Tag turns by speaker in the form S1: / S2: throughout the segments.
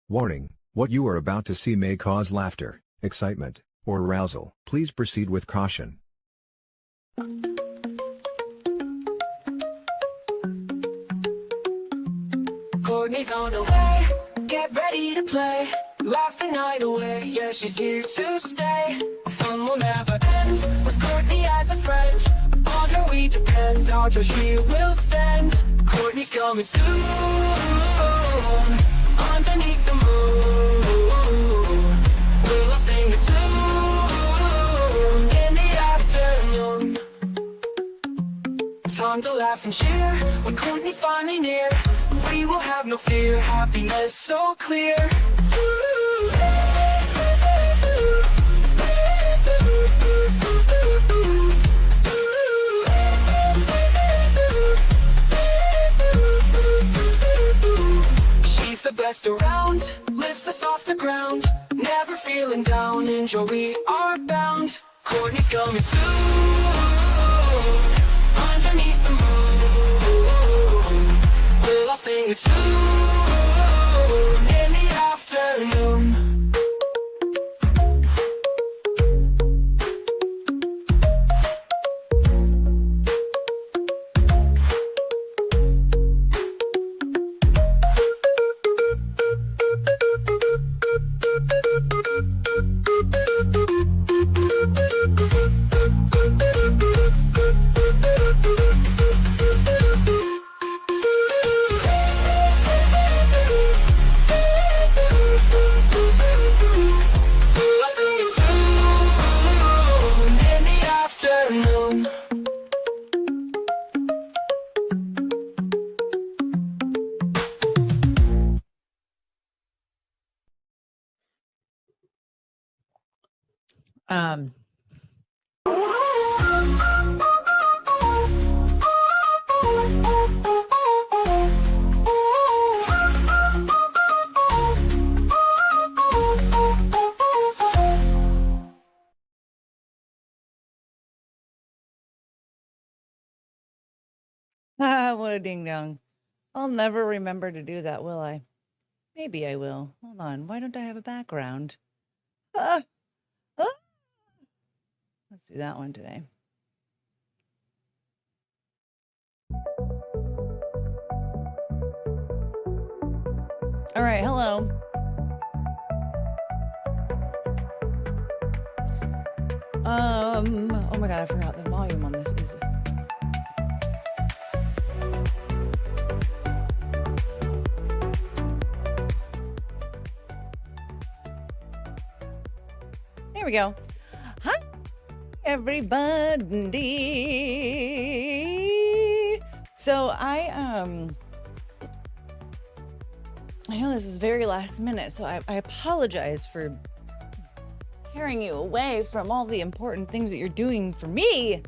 S1: Warning, what you are about to see may cause laughter, excitement, or arousal. Please proceed with caution.
S2: Courtney's on the way, get ready to play. Laugh the night away, yeah, she's here to stay. Fun will never end, with Courtney as a friend. On her we depend, our joy she will send. Courtney's coming soon, underneath the moon. We'll all sing a tune in the afternoon. Time to laugh and cheer when Courtney's finally near. We will have no fear, happiness so clear. She's the best around, lifts us off the ground. Never feeling down, in joy we are bound. Courtney's coming soon, underneath the moon. We'll all sing a tune in the afternoon.
S3: What a ding dong. I'll never remember to do that, will I? Maybe I will. Hold on. Why don't I have a background? Ah, ah. Let's do that one today. All right. Hello. Oh my God, I forgot the volume on this. Is There we go. Hi, everybody. So I know this is very last minute, so I apologize for carrying you away from all the important things that you're doing for me.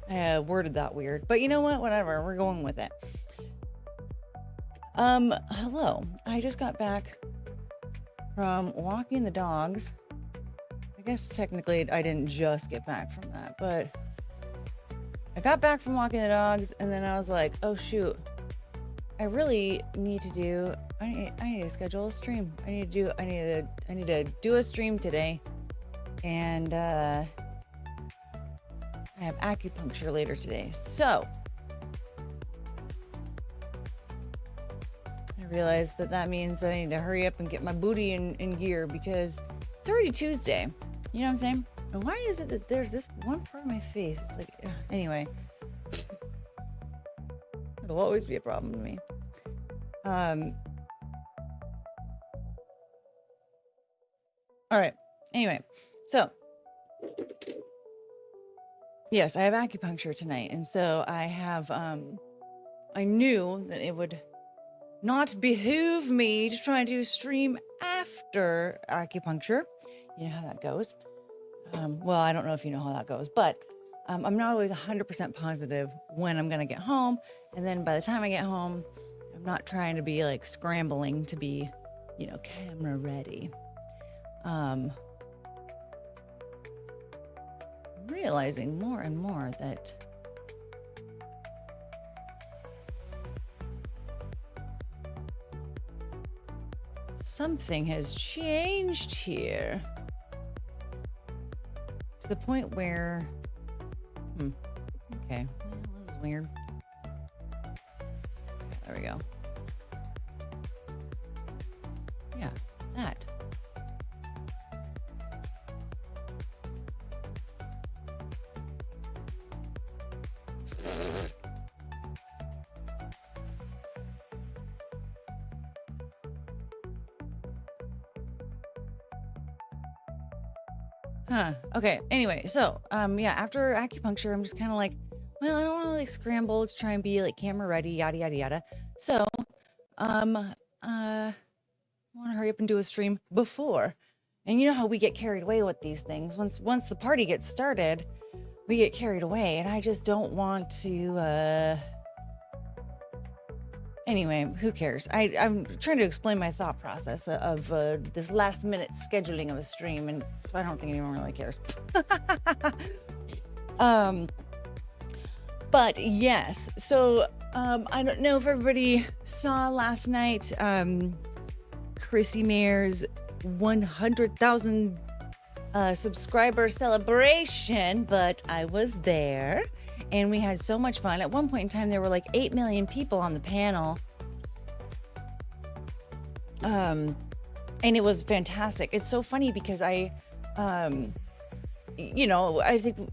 S3: I worded that weird, but you know what? Whatever, we're going with it. Hello. I just got back from walking the dogs. I guess technically I didn't just get back from that, but I got back from walking the dogs and then I was like, oh shoot, I really need to do, I need to schedule a stream. I need to do a stream today. And, I have acupuncture later today. So I realized that means that I need to hurry up and get my booty in gear because it's already Tuesday. You know what I'm saying? And why is it that there's this one part of my face? It's like, anyway, it'll always be a problem to me. All right. Anyway, so yes, I have acupuncture tonight. And so I have, I knew that it would not behoove me to try and do a stream after acupuncture. You know how that goes. Well, I don't know if you know how that goes, but I'm not always 100% positive when I'm going to get home. And then by the time I get home, I'm not trying to be like scrambling to be, you know, camera ready. I'm realizing more and more that something has changed here. To the point where... Okay. Well, this is weird. There we go. Yeah, that. Huh. Okay. Anyway, so yeah, after acupuncture, I'm just kind of like, well, I don't want to like scramble to try and be like camera ready, yada yada yada. So, I want to hurry up and do a stream before. And you know how we get carried away with these things. Once the party gets started, we get carried away, and I just don't want to. Anyway, who cares? I'm trying to explain my thought process of this last minute scheduling of a stream, and I don't think anyone really cares. But yes, so I don't know if everybody saw last night Chrissy Mayer's 100,000 subscriber celebration, but I was there. And we had so much fun. At one point in time, there were like 8 million people on the panel. And it was fantastic. It's so funny because I think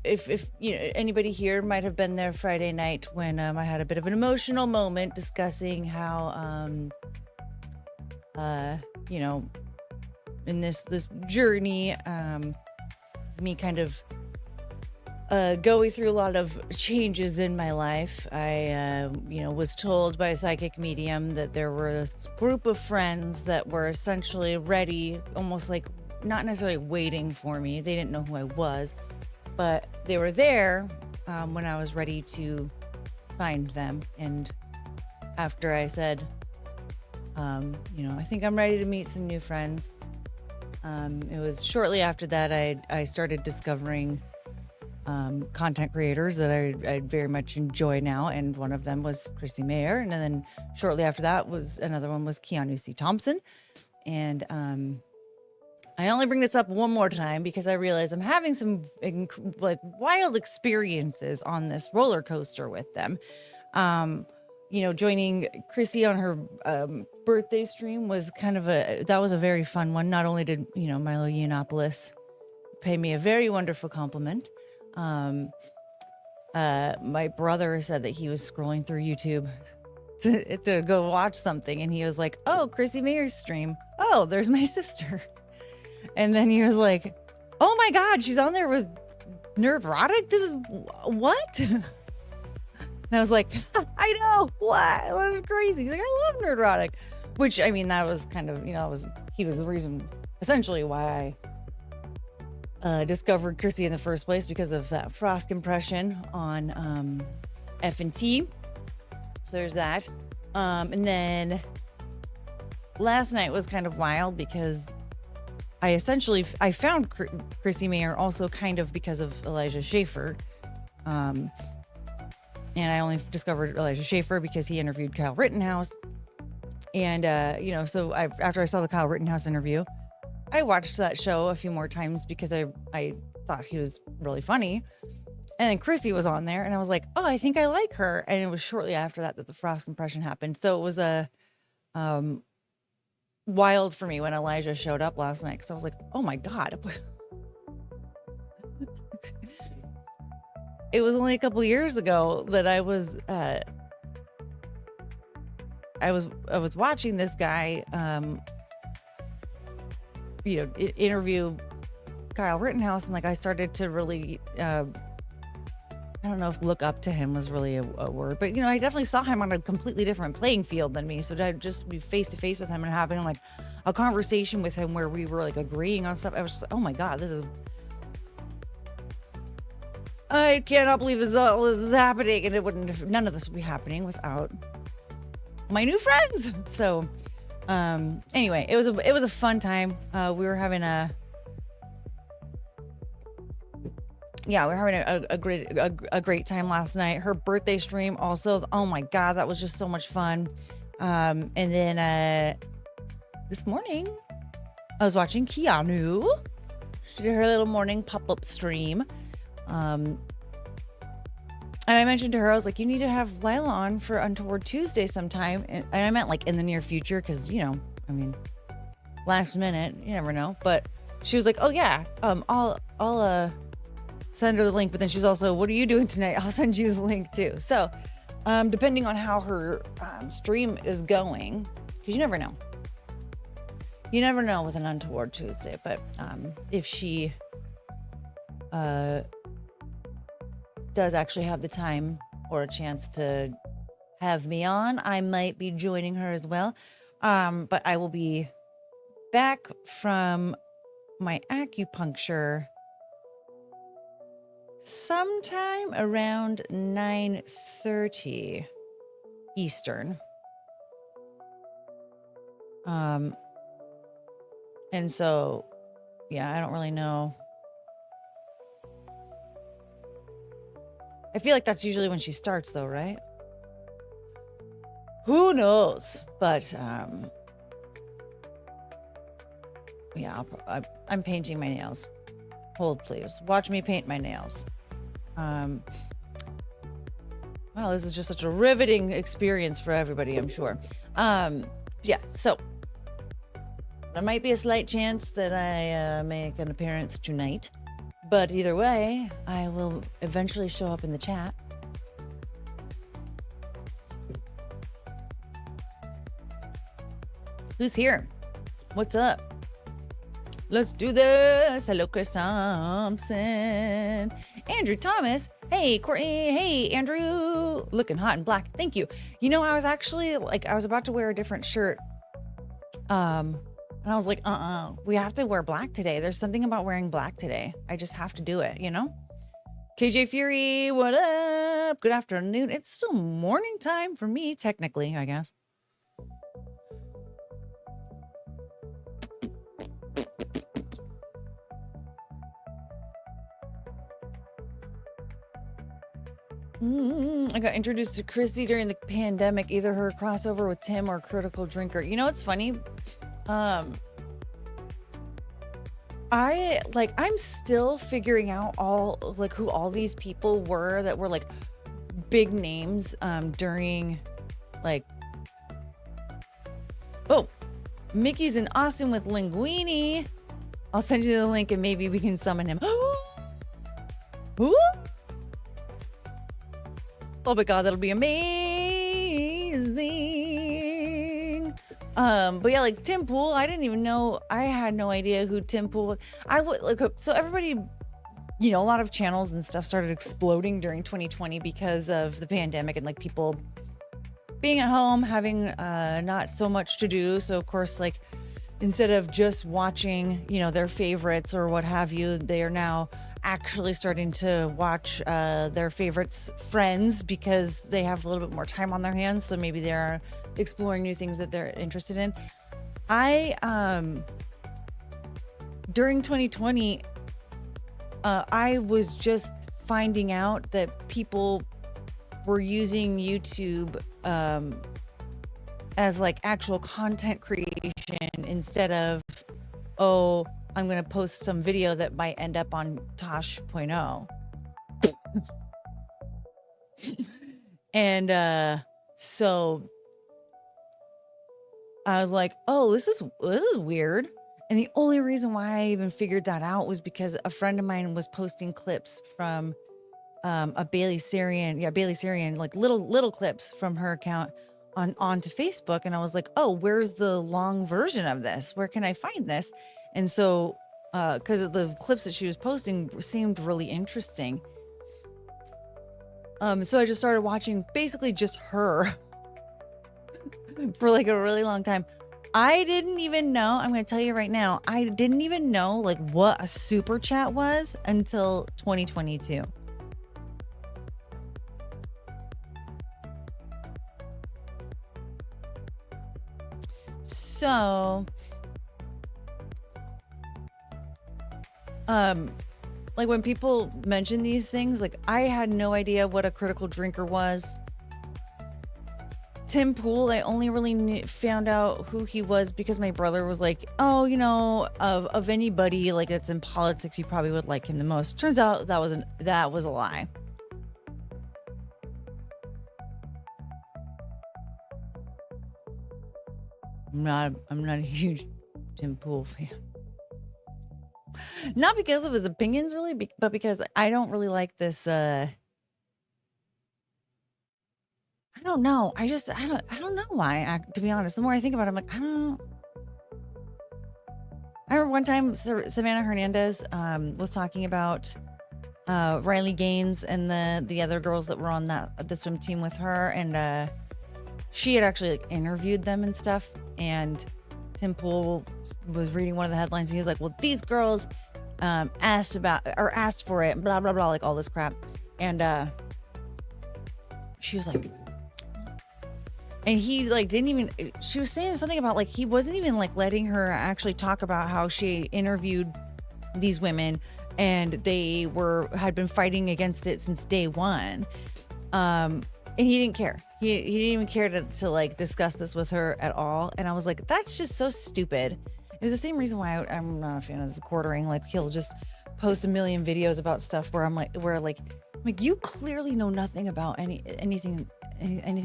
S3: if you know, anybody here might have been there Friday night when I had a bit of an emotional moment discussing how, in this journey, me kind of going through a lot of changes in my life. I, was told by a psychic medium that there were this group of friends that were essentially ready, almost like not necessarily waiting for me. They didn't know who I was, but they were there when I was ready to find them. And after I said, I think I'm ready to meet some new friends, it was shortly after that I started discovering content creators that I very much enjoy now, and one of them was Chrissy Mayer, and then shortly after that another one was Keanu C. Thompson. And I only bring this up one more time because I realize I'm having some wild experiences on this roller coaster with them. Joining Chrissy on her birthday stream was that was a very fun one. Not only did Milo Yiannopoulos pay me a very wonderful compliment, my brother said that he was scrolling through YouTube to go watch something, and he was like, "Oh, Chrissy Mayer's stream. Oh, there's my sister." And then he was like, "Oh my God, she's on there with Nerdrotic? This is what?" And I was like, "I know, what? That was crazy." He's like, "I love Nerdrotic," which, I mean, that was kind of, he was the reason essentially why I discovered Chrissy in the first place, because of that Frost impression on F&T. So there's that. And then last night was kind of wild because I found Chrissy Mayer also kind of because of Elijah Schaefer. And I only discovered Elijah Schaefer because he interviewed Kyle Rittenhouse. And, so after I saw the Kyle Rittenhouse interview, I watched that show a few more times because I thought he was really funny. And then Chrissy was on there, and I was like, "Oh, I think I like her." And it was shortly after that the Frost impression happened. So it was wild for me when Elijah showed up last night, because I was like, "Oh my God." It was only a couple years ago that I was watching this guy interview Kyle Rittenhouse, and I started to really I don't know if look up to him was really a word, but I definitely saw him on a completely different playing field than me. So to just be face to face with him and having a conversation with him where we were agreeing on stuff, I was just like, "Oh my God, I cannot believe this is happening," and none of this would be happening without my new friends. So anyway, it was a fun time. We were having a great time last night. Her birthday stream also, oh my God, that was just so much fun. And then this morning, I was watching Keanu. She did her little morning pop-up stream. And I mentioned to her, I was like, you need to have Lila on for Untoward Tuesday sometime. And I meant like in the near future, because, you know, I mean, last minute, you never know. But she was like, oh yeah, I'll send her the link. But then she's also, what are you doing tonight? I'll send you the link too. So depending on how her stream is going, because you never know. You never know with an Untoward Tuesday, but if she does actually have the time or a chance to have me on, I might be joining her as well. But I will be back from my acupuncture sometime around 9:30 Eastern. And so, yeah, I don't really know. I feel like that's usually when she starts, though, right? Who knows? But, yeah, I'm painting my nails. Hold, please. Watch me paint my nails. Wow, this is just such a riveting experience for everybody, I'm sure. Yeah, so there might be a slight chance that I make an appearance tonight. But either way, I will eventually show up in the chat. Who's here? What's up? Let's do this. Hello, Chris Thompson. Andrew Thomas. Hey, Courtney. Hey, Andrew. Looking hot and black. Thank you. You know, I was actually, like, I was about to wear a different shirt. And I was like, we have to wear black today. There's something about wearing black today. I just have to do it, you know? KJ Fury, what up? Good afternoon. It's still morning time for me, technically, I guess. I got introduced to Chrissy during the pandemic, either her crossover with Tim or Critical Drinker. You know what's funny? I'm still figuring out who all these people were that were like big names during like, oh, Mickey's in Austin with Linguini. I'll send you the link and maybe we can summon him. Ooh. Oh my god, that'll be amazing. But yeah, like Tim Pool, I didn't even know. I had no idea who Tim Pool was. I would like, so everybody, you know, a lot of channels and stuff started exploding during 2020 because of the pandemic and like people being at home, having not so much to do. So of course, like instead of just watching, you know, their favorites or what have you, they are now actually starting to watch their favorites' friends because they have a little bit more time on their hands. So maybe they're exploring new things that they're interested in. During 2020, I was just finding out that people were using YouTube as like actual content creation instead of, oh, I'm going to post some video that might end up on Tosh.0. And so I was like, oh, this is weird. And the only reason why I even figured that out was because a friend of mine was posting clips from a Bailey Sarian, like little clips from her account onto Facebook. And I was like, oh, where's the long version of this? Where can I find this? And so, because the clips that she was posting seemed really interesting. So I just started watching basically just her for like a really long time. I didn't even know, I'm going to tell you right now, I didn't even know like what a super chat was until 2022. So, like when people mention these things, like I had no idea what a critical drinker was. Tim Pool, I only really found out who he was because my brother was like, oh, you know, of anybody like that's in politics, you probably would like him the most. Turns out that was a lie. I'm not a huge Tim Pool fan. Not because of his opinions really, but because I don't really like this I don't know. I don't know why. To be honest, the more I think about it, I'm like, I don't know. I remember one time Savannah Hernandez was talking about Riley Gaines and the other girls that were on the swim team with her, and she had actually like interviewed them and stuff. And Tim Pool was reading one of the headlines, and he was like, "Well, these girls asked for it, blah blah blah, like all this crap," and she was like. And he like didn't even, she was saying something about like he wasn't even like letting her actually talk about how she interviewed these women and they had been fighting against it since day one. And he didn't care. He didn't even care to like discuss this with her at all. And I was like, that's just so stupid. It was the same reason why I'm not a fan of the quartering. Like he'll just post a million videos about stuff where I'm like, you clearly know nothing about anything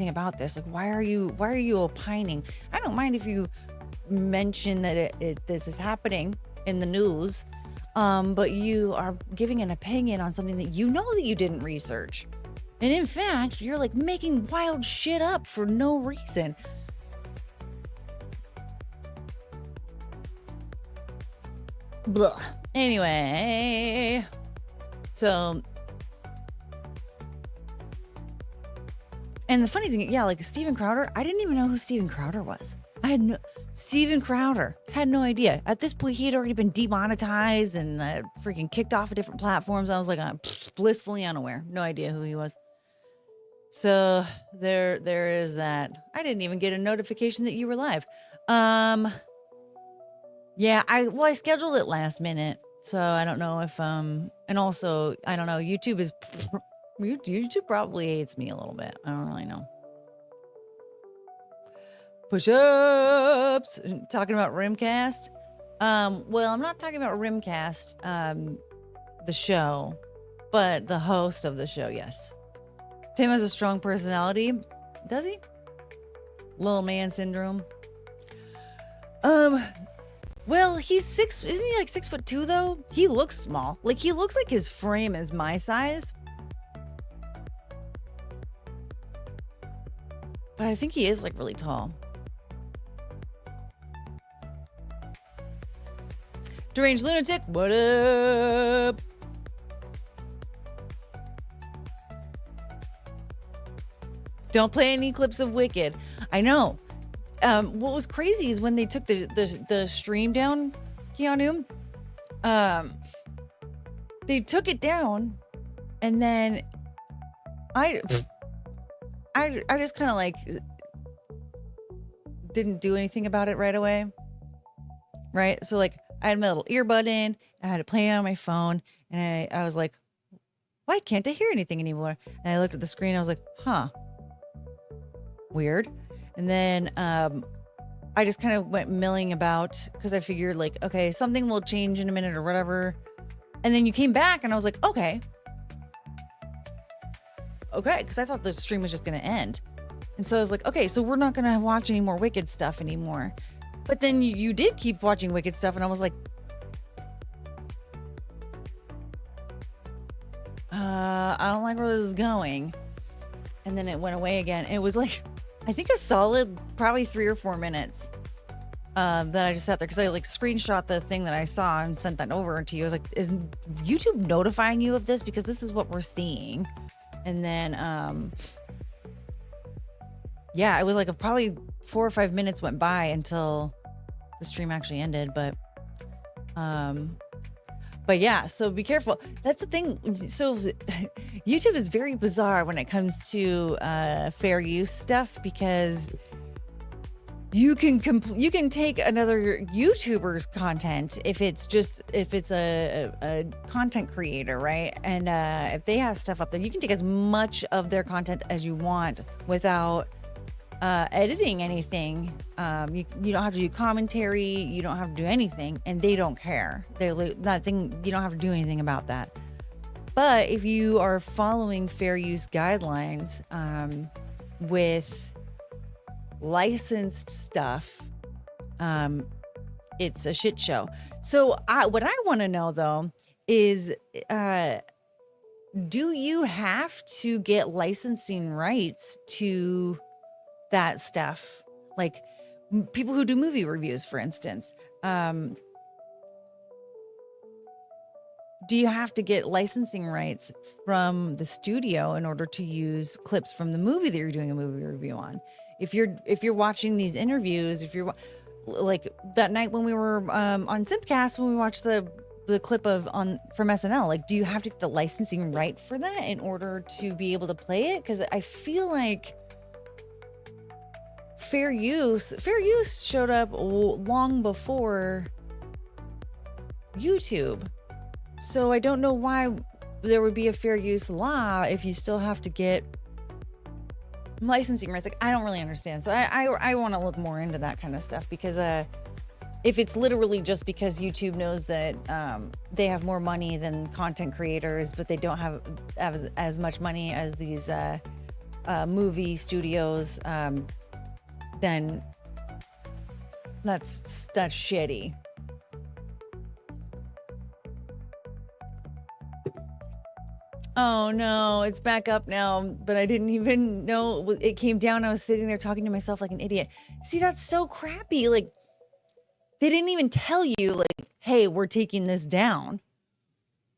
S3: about this. Like, why are you opining? I don't mind if you mention that this is happening in the news, but you are giving an opinion on something that you know that you didn't research. And in fact, you're like making wild shit up for no reason. Blah. Anyway, so. And the funny thing, yeah, like Steven Crowder, I didn't even know who Steven Crowder was. Steven Crowder, had no idea. At this point, he had already been demonetized and freaking kicked off of different platforms. I was like, blissfully unaware. No idea who he was. So there is that. I didn't even get a notification that you were live. Yeah, I scheduled it last minute. So I don't know if, and also, I don't know, YouTube probably hates me a little bit. I don't really know. Push-ups. Talking about Rimcast. Well, I'm not talking about Rimcast, the show, but the host of the show. Yes. Tim has a strong personality. Does he? Little man syndrome. Well, isn't he like 6'2" though? He looks small. Like he looks like his frame is my size. But I think he is like really tall. Deranged Lunatic, what up? Don't play any clips of Wicked. I know. What was crazy is when they took the stream down, Keanu. They took it down, and then I just kind of like didn't do anything about it right away. Right? So like I had my little earbud in, I had it playing on my phone, and I was like, why can't I hear anything anymore? And I looked at the screen, I was like, huh. Weird. And then I just kind of went milling about because I figured like, okay, something will change in a minute or whatever. And then you came back and I was like, okay, because I thought the stream was just going to end. And so I was like, okay, so we're not going to watch any more Wicked stuff anymore. But then you did keep watching Wicked stuff, and I was like, I don't like where this is going. And then it went away again. It was like, I think a solid probably 3 or 4 minutes that I just sat there because I like screenshot the thing that I saw and sent that over to you. I was like, is YouTube notifying you of this? Because this is what we're seeing. And then, yeah, it was like probably 4 or 5 minutes went by until the stream actually ended. But yeah, so be careful. That's the thing. So YouTube is very bizarre when it comes to fair use stuff, because you can take another YouTuber's content if it's a content creator, right? And if they have stuff up there, you can take as much of their content as you want without editing anything. You don't have to do commentary. You don't have to do anything, and they don't care. They're like, nothing. You don't have to do anything about that. But if you are following fair use guidelines with licensed stuff, it's a shit show. So what I want to know though is, do you have to get licensing rights to that stuff? Like people who do movie reviews, for instance. Do you have to get licensing rights from the studio in order to use clips from the movie that you're doing a movie review on? If you're watching these interviews, if you're like that night when we were on Synthcast, when we watched the clip from SNL, like, do you have to get the licensing right for that in order to be able to play it? Because I feel like fair use showed up long before YouTube. So I don't know why there would be a fair use law if you still have to get licensing rights. Like, I don't really understand. So I want to look more into that kind of stuff, because if it's literally just because YouTube knows that they have more money than content creators, but they don't have as much money as these movie studios, then that's shitty. Oh no, it's back up now, but I didn't even know it came down. I was sitting there talking to myself like an idiot. See, that's so crappy. Like, they didn't even tell you, like, hey, we're taking this down.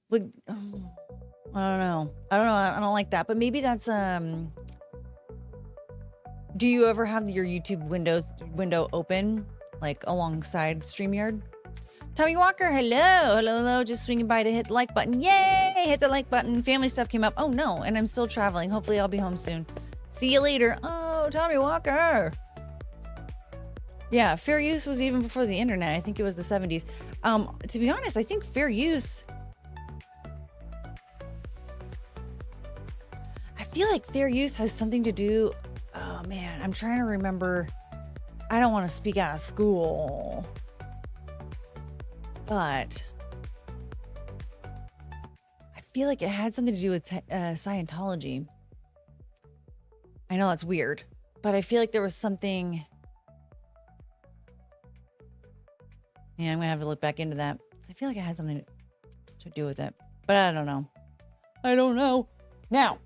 S3: Like, I don't know. I don't like that. But maybe that's do you ever have your YouTube window open, like alongside StreamYard? Tommy Walker, hello. Just swinging by to hit the like button. Yay! Hit the like button. Family stuff came up. Oh no, and I'm still traveling. Hopefully I'll be home soon. See you later. Oh, Tommy Walker. Yeah, fair use was even before the internet. I think it was the 70s. To be honest, I think fair use, I feel like fair use has something to do. Oh man, I'm trying to remember. I don't want to speak out of school, but I feel like it had something to do with Scientology. I know that's weird, but I feel like there was something. Yeah, I'm gonna have to look back into that. I feel like it had something to do with it, but I don't know. Now,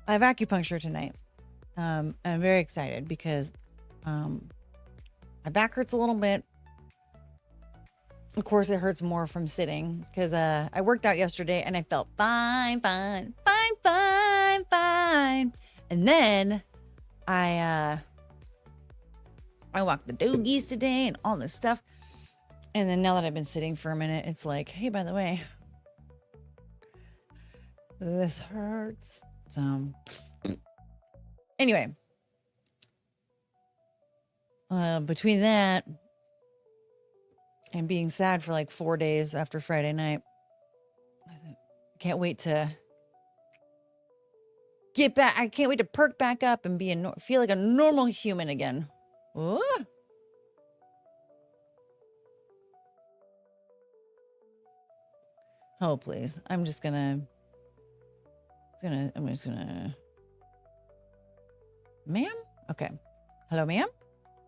S3: I have acupuncture tonight. I'm very excited because my back hurts a little bit. Of course, it hurts more from sitting because I worked out yesterday and I felt fine. And then I walked the doggies today and all this stuff. And then now that I've been sitting for a minute, it's like, hey, by the way, this hurts. So anyway, between that and being sad for like 4 days after Friday night, I can't wait to get back. I can't wait to perk back up and feel like a normal human again. Ooh. Oh, please. I'm just gonna. Ma'am? Okay. Hello, ma'am?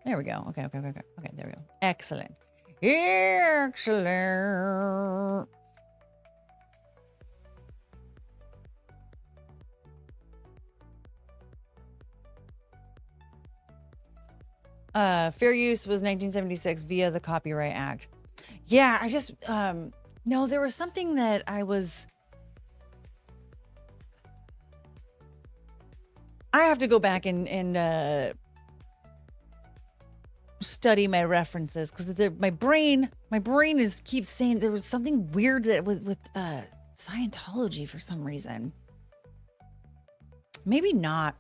S3: There we go. Okay, there we go. Excellent. Fair use was 1976 via the Copyright Act. Yeah, I just, no, there was something that I have to go back and study my references because my brain keeps saying there was something weird that was with Scientology for some reason. Maybe not.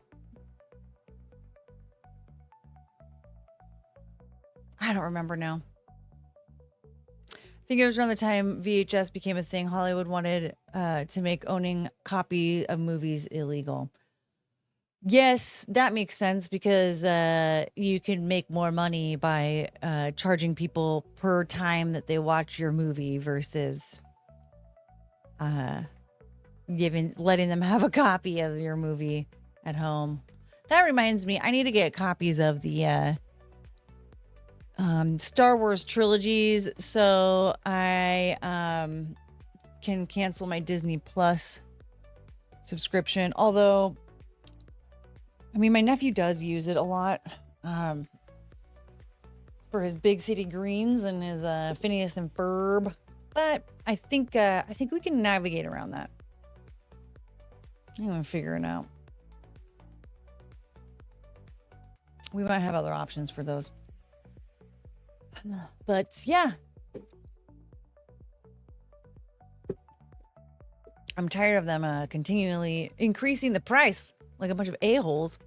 S3: I don't remember now. think it was around the time VHS became a thing. Hollywood wanted to make owning copy of movies illegal. Yes, that makes sense because you can make more money by charging people per time that they watch your movie versus uh, letting them have a copy of your movie at home. That reminds me, I need to get copies of the Star Wars trilogies so I can cancel my Disney Plus subscription. Although, I mean, my nephew does use it a lot for his Big City Greens and his Phineas and Ferb. But I think we can navigate around that. I'm gonna figure it out. We might have other options for those. But yeah. I'm tired of them continually increasing the price like a bunch of a-holes.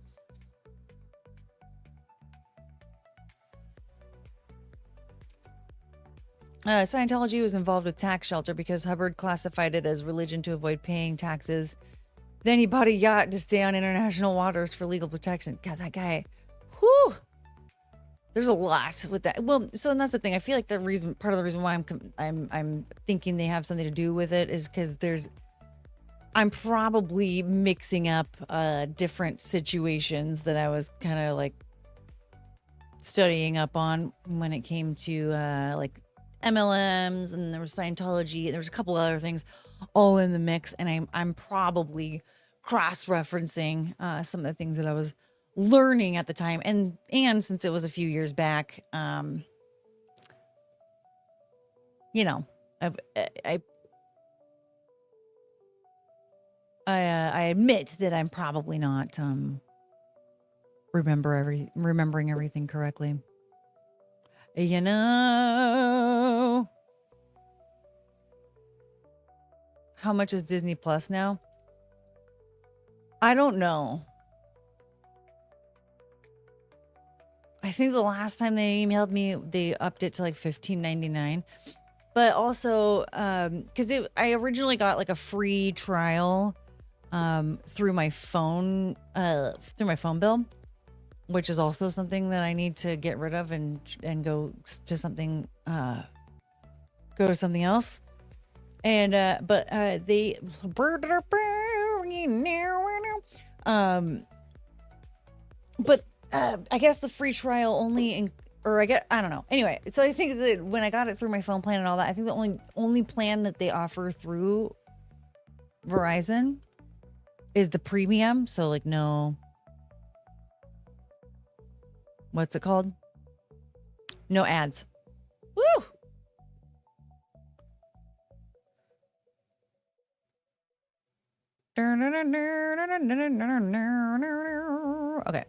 S3: Scientology was involved with tax shelter because Hubbard classified it as religion to avoid paying taxes. Then he bought a yacht to stay on international waters for legal protection. God, that guy. Whew. There's a lot with that. Well, so and that's the thing. I feel like part of the reason why I'm thinking they have something to do with it is because I'm probably mixing up different situations that I was kind of like studying up on when it came to like MLMs, and there was Scientology, and there was a couple other things all in the mix, and I'm probably cross-referencing some of the things that I was learning at the time, and since it was a few years back, you know, I admit that I'm probably not remembering everything correctly. You know, how much is Disney Plus now? I don't know. I think the last time they emailed me, they upped it to like $15.99. But also, because I originally got like a free trial through my phone bill, which is also something that I need to get rid of and go to something else. And but they but I guess the free trial only I don't know. Anyway, so I think that when I got it through my phone plan and all that, I think the only plan that they offer through Verizon is the premium. So like no, what's it called? No ads. Woo! Okay.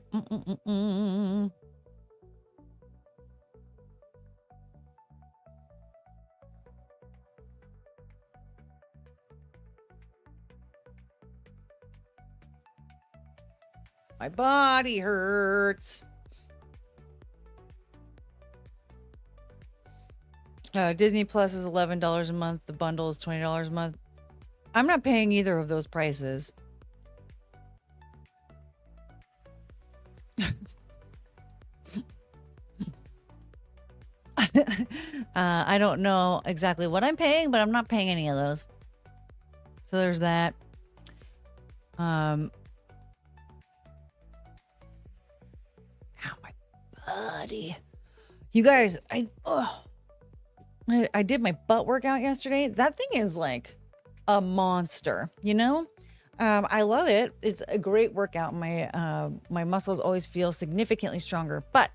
S3: My body hurts. Disney Plus is $11 a month. The bundle is $20 a month. I'm not paying either of those prices. I don't know exactly what I'm paying, but I'm not paying any of those. So there's that. Ow, my body. You guys, I did my butt workout yesterday. That thing is like a monster, you know? I love it. It's a great workout. My muscles always feel significantly stronger, but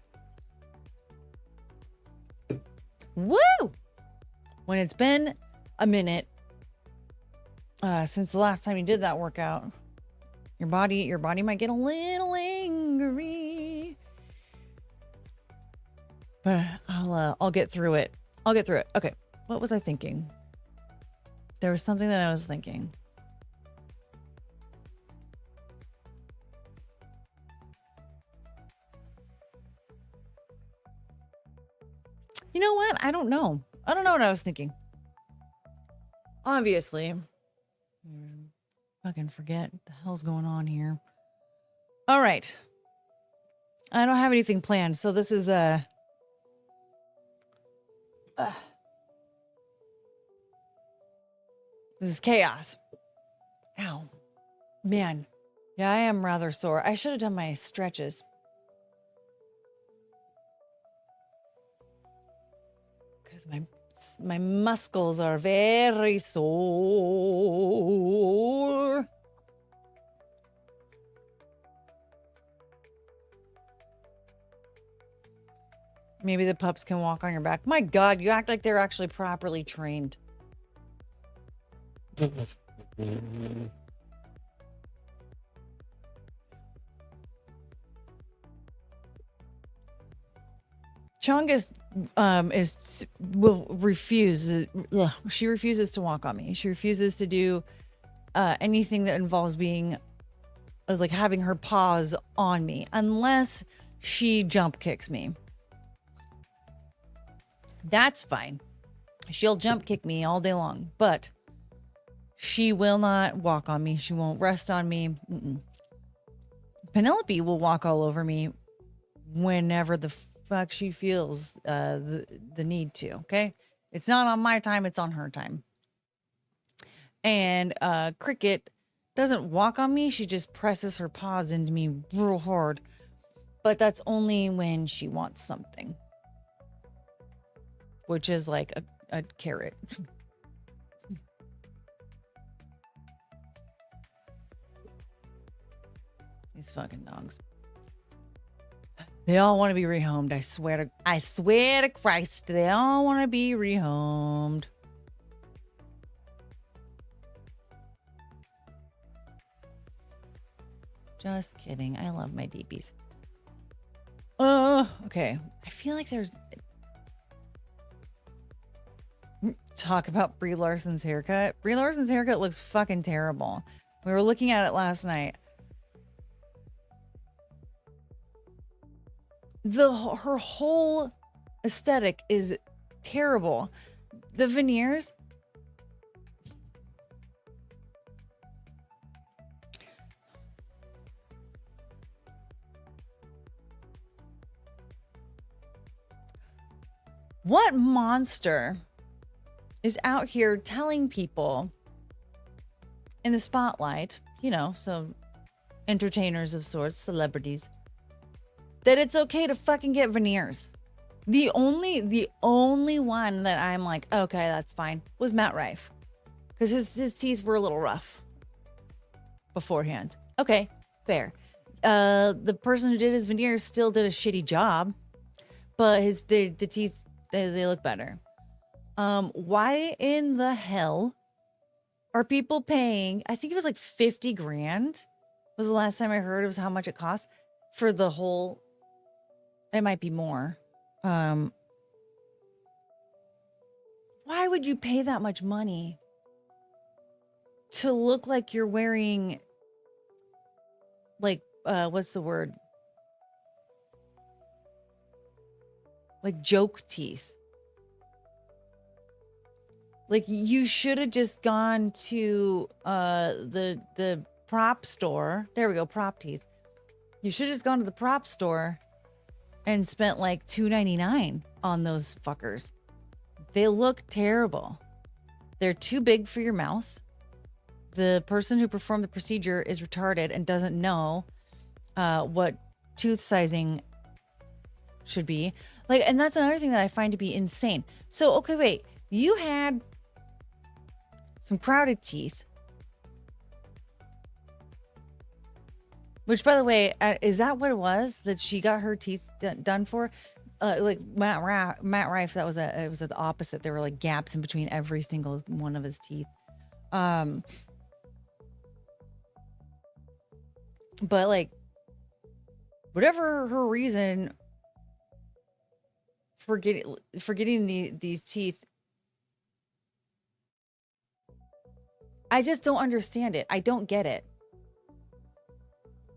S3: woo! When it's been a minute since the last time you did that workout, your body might get a little angry. But I'll get through it. Okay, what was I thinking? There was something that I was thinking. You know what? I don't know. I don't know what I was thinking. Obviously. Fucking forget what the hell's going on here. All right. I don't have anything planned, so this is this is chaos. Ow. Man. Yeah, I am rather sore. I should have done my stretches. Because my muscles are very sore. Maybe the pups can walk on your back. My God, you act like they're actually properly trained. Chongus will refuse. She refuses to walk on me. She refuses to do anything that involves being like having her paws on me unless she jump kicks me. That's fine. She'll jump kick me all day long, but she will not walk on me. She won't rest on me. Penelope will walk all over me whenever the fuck she feels the need to. Okay, it's not on my time, it's on her time. And Cricket doesn't walk on me, she just presses her paws into me real hard, but that's only when she wants something, which is like a carrot. These fucking dogs. They all want to be rehomed. I swear to Christ, they all want to be rehomed. Just kidding. I love my babies. Okay. I feel like there's... Talk about Brie Larson's haircut. Brie Larson's haircut looks fucking terrible. We were looking at it last night. Her whole aesthetic is terrible. The veneers... What monster is out here telling people in the spotlight, you know, so entertainers of sorts, celebrities, that it's okay to fucking get veneers? The only one that I'm like, okay, that's fine, was Matt Rife. Because his teeth were a little rough beforehand. Okay, fair. The person who did his veneers still did a shitty job, but the teeth, they look better. Why in the hell are people paying, I think it was like 50 grand was the last time I heard it was how much it cost for the whole, it might be more. Why would you pay that much money to look like you're wearing, like, what's the word? Like joke teeth. Like, you should have just gone to the prop store. There we go, prop teeth. You should have just gone to the prop store and spent like $2.99 on those fuckers. They look terrible. They're too big for your mouth. The person who performed the procedure is retarded and doesn't know what tooth sizing should be. Like, and that's another thing that I find to be insane. So, okay, wait. You had some crowded teeth. Which, by the way, is that what it was that she got her teeth done for? Like Matt Rife, it was the opposite. There were like gaps in between every single one of his teeth. But like, whatever her reason for getting these teeth, I just don't understand it. I don't get it.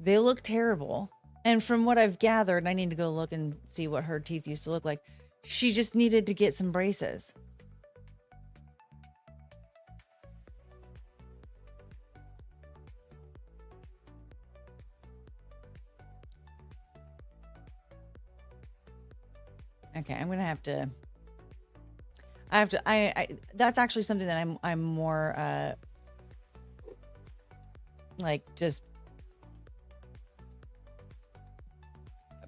S3: They look terrible. And from what I've gathered, I need to go look and see what her teeth used to look like. She just needed to get some braces. Okay, I'm gonna have to. I have to. I. That's actually something that I'm more like just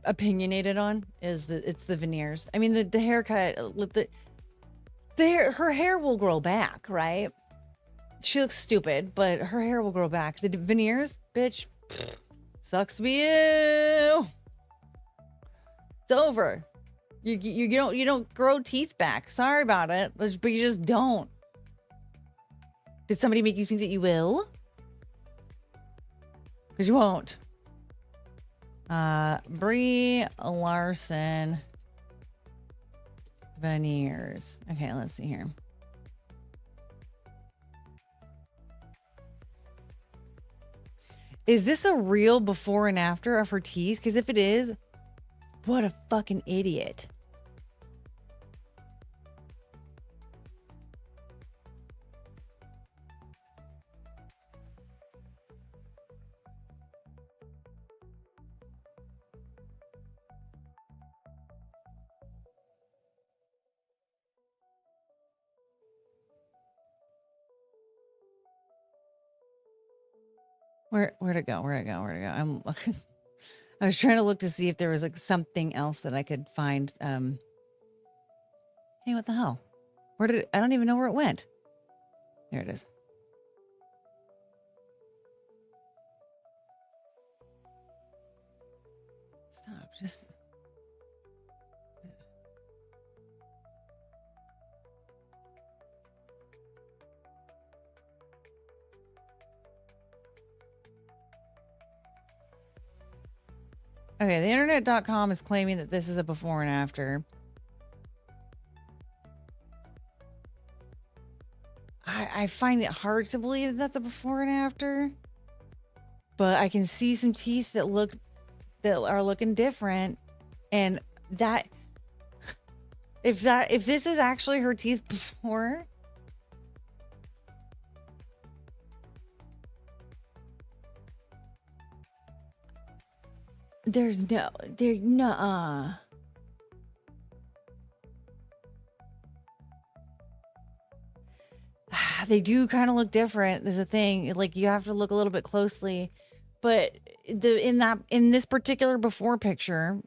S3: opinionated on is it's the veneers. I mean the haircut with the hair, her hair will grow back, right? She looks stupid, but her hair will grow back. The veneers, bitch, sucks to be you. It's over. You don't grow teeth back. Sorry about it, but you just don't. Did somebody make you think that you will? Because you won't. Brie Larson veneers. Okay, let's see here. Is this a real before and after of her teeth? Because if it is, what a fucking idiot. Where'd it go? Where'd it go? Where'd it go? I was trying to look to see if there was like something else that I could find. Hey, what the hell? Where did it? I don't even know where it went. There it is. Stop. Just. Okay, the internet.com is claiming that this is a before and after. I find it hard to believe that that's a before and after. But I can see some teeth that are looking different. And that if this is actually her teeth before, there's no they do kind of look different. There's a thing, like you have to look a little bit closely, but in this particular before picture,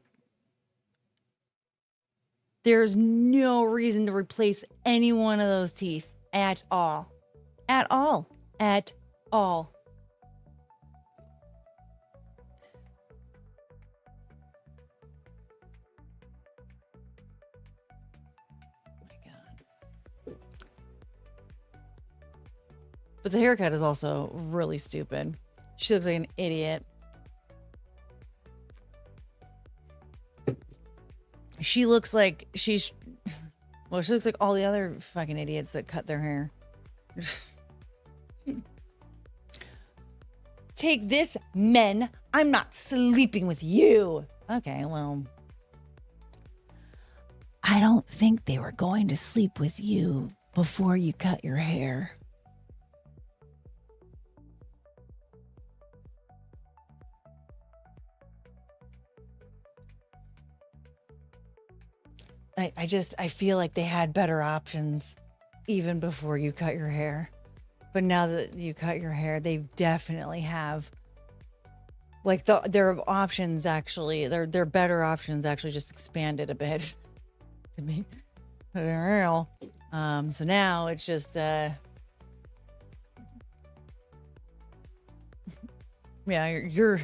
S3: there's no reason to replace any one of those teeth at all. At all. At all. But the haircut is also really stupid. She looks like an idiot. She looks like she looks like all the other fucking idiots that cut their hair. Take this, men. I'm not sleeping with you. Okay, well. I don't think they were going to sleep with you before you cut your hair. I feel like they had better options even before you cut your hair. But now that you cut your hair, they definitely have like their options actually, their better options actually just expanded a bit to be real. So now it's just yeah, you're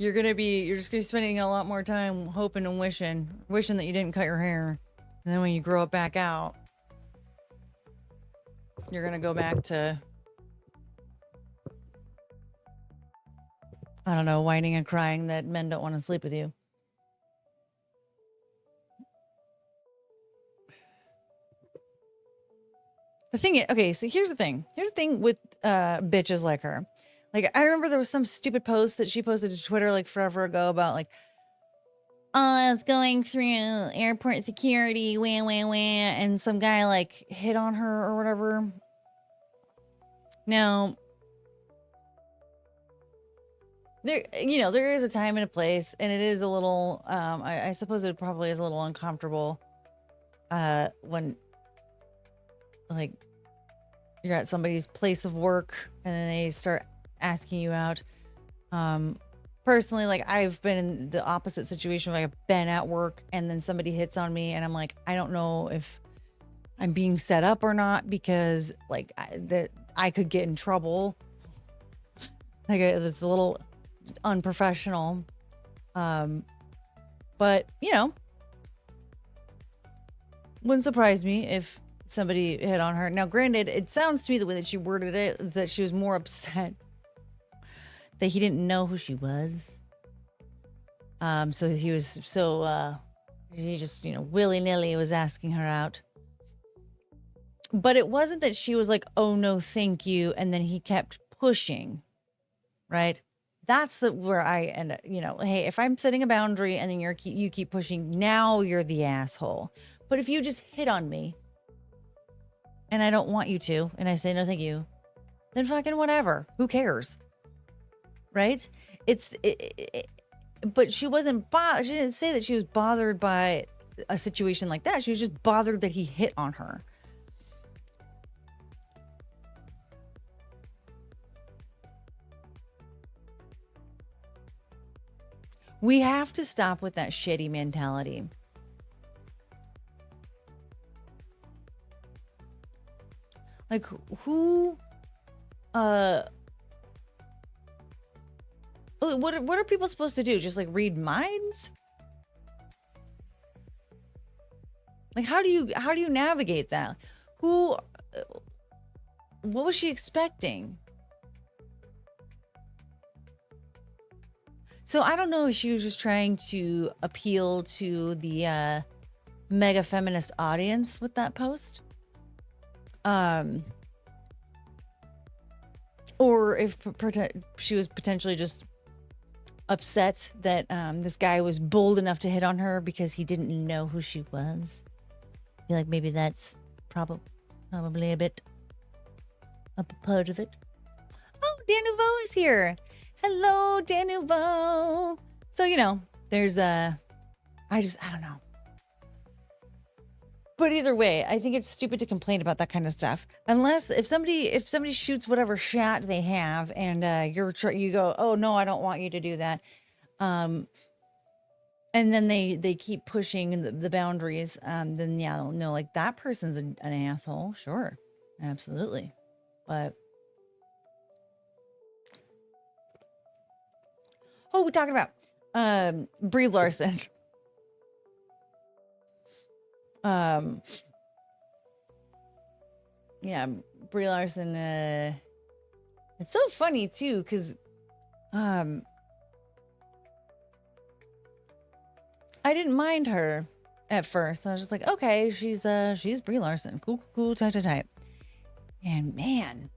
S3: just gonna be spending a lot more time hoping and wishing that you didn't cut your hair, and then when you grow it back out, you're gonna go back to, I don't know, whining and crying that men don't want to sleep with you. The thing is, okay, so here's the thing with bitches like her. Like, I remember there was some stupid post that she posted to Twitter like forever ago about like, oh, I was going through airport security, wah, wah, wah, and some guy like hit on her or whatever. Now, there is a time and a place, and it is a little, I suppose it probably is a little uncomfortable, when, like, you're at somebody's place of work and then they start asking you out. Personally, like, I've been in the opposite situation where I've been at work and then somebody hits on me and I'm like, I don't know if I'm being set up or not, because like I could get in trouble. Like, it's a little unprofessional. But wouldn't surprise me if somebody hit on her. Now, granted, it sounds to me the way that she worded it, that she was more upset that he didn't know who she was. So he just, willy-nilly was asking her out. But it wasn't that she was like, oh, no, thank you. And then he kept pushing, right? That's where I end up, hey, if I'm setting a boundary and then you keep pushing, now you're the asshole. But if you just hit on me and I don't want you to, and I say, no, thank you, then fucking whatever. Who cares? Right? But she wasn't bothered. She didn't say that she was bothered by a situation like that. She was just bothered that he hit on her. We have to stop with that shitty mentality. Like, who, what are people supposed to do? Just like read minds? Like, how do you navigate that? What was she expecting? So I don't know if she was just trying to appeal to the mega feminist audience with that post. Or if she was potentially just upset that this guy was bold enough to hit on her because he didn't know who she was. I feel like maybe that's probably a bit a part of it. Oh, Dan Nouveau is here. Hello, Dan Nouveau. So, there's I don't know. But either way, I think it's stupid to complain about that kind of stuff. Unless if somebody shoots whatever shot they have and you go, oh no, I don't want you to do that. And then they keep pushing the boundaries. Then yeah, they'll know like that person's an asshole. Sure, absolutely. But we're talking about Brie Larson. Yeah, Brie Larson, it's so funny too, because I didn't mind her at first. I was just like, okay, she's Brie Larson. Cool, tight. And man,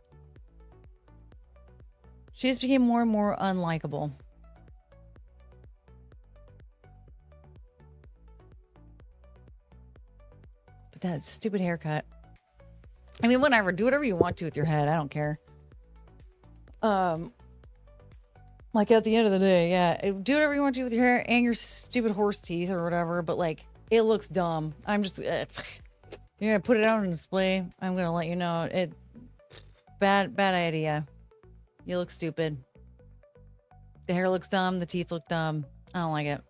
S3: she just became more and more unlikable. That stupid haircut. I mean, whatever. Do whatever you want to with your head. I don't care. Like at the end of the day, yeah, do whatever you want to with your hair and your stupid horse teeth or whatever. But like, it looks dumb. I'm just, you're gonna put it out on display. I'm gonna let you know it. Bad idea. You look stupid. The hair looks dumb. The teeth look dumb. I don't like it.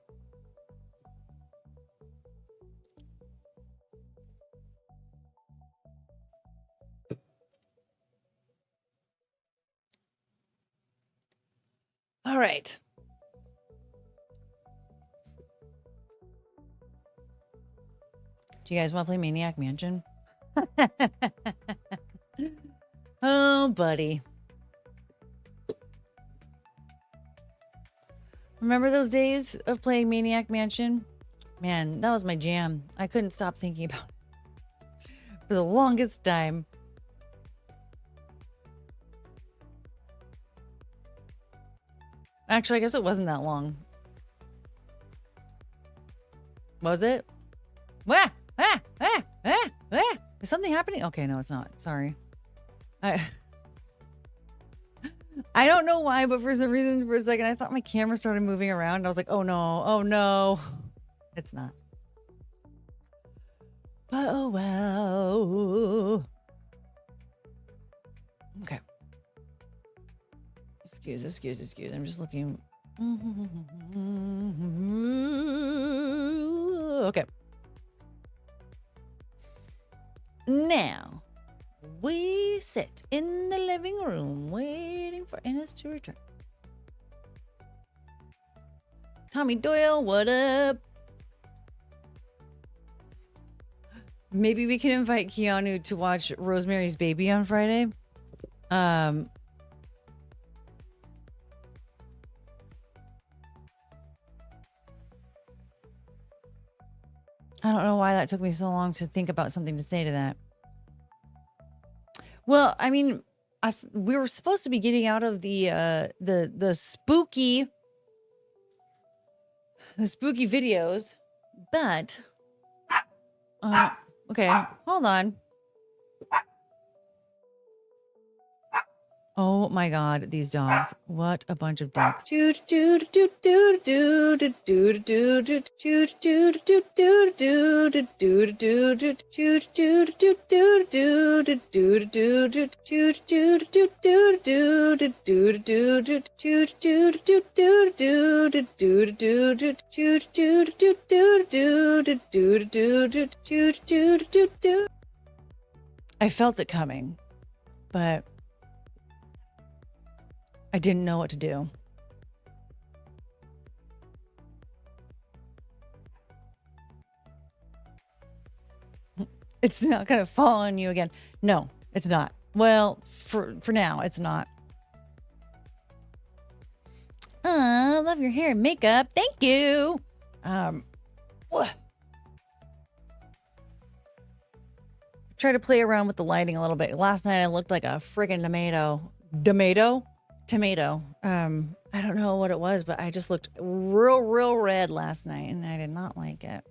S3: All right. Do you guys want to play Maniac Mansion? Oh, buddy. Remember those days of playing Maniac Mansion? Man, that was my jam. I couldn't stop thinking about it for the longest time. Actually, I guess it wasn't that long. Was it? Is something happening? Okay, no, it's not. Sorry. I don't know why, but for some reason, for a second, I thought my camera started moving around. I was like, oh no, oh no. It's not. But oh well. Okay. Excuse. I'm just looking. Okay. Now, we sit in the living room waiting for Ennis to return. Tommy Doyle, what up? Maybe we can invite Keanu to watch Rosemary's Baby on Friday. I don't know why that took me so long to think about something to say to that. Well, I mean, we were supposed to be getting out of the spooky videos, but okay, hold on. Oh my God, these dogs! What a bunch of dicks! I felt it coming, but I didn't know what to do. It's not gonna fall on you again. No, it's not. Well, for now, it's not. Love your hair and makeup. Thank you. Try to play around with the lighting a little bit. Last night I looked like a friggin' tomato. I don't know what it was, but I just looked real red last night and I did not like it.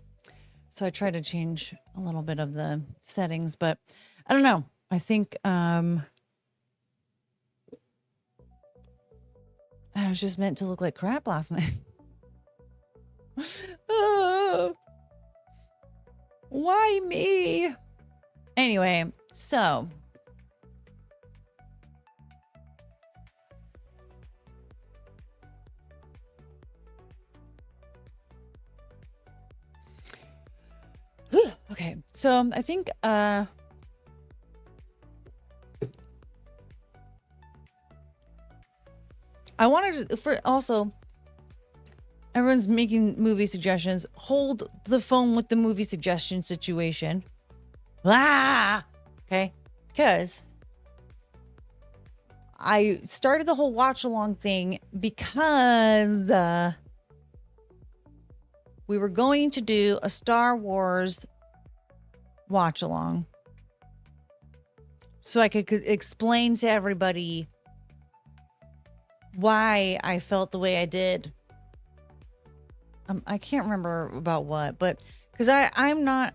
S3: So I tried to change a little bit of the settings, but I don't know. I think I was just meant to look like crap last night. Why me? Anyway, so okay, so I think I wanted to, for also everyone's making movie suggestions. Hold the phone with the movie suggestion situation. Okay, because I started the whole watch along thing because we were going to do a Star Wars watch along, so I could explain to everybody why I felt the way I did. I can't remember about what, but because I'm not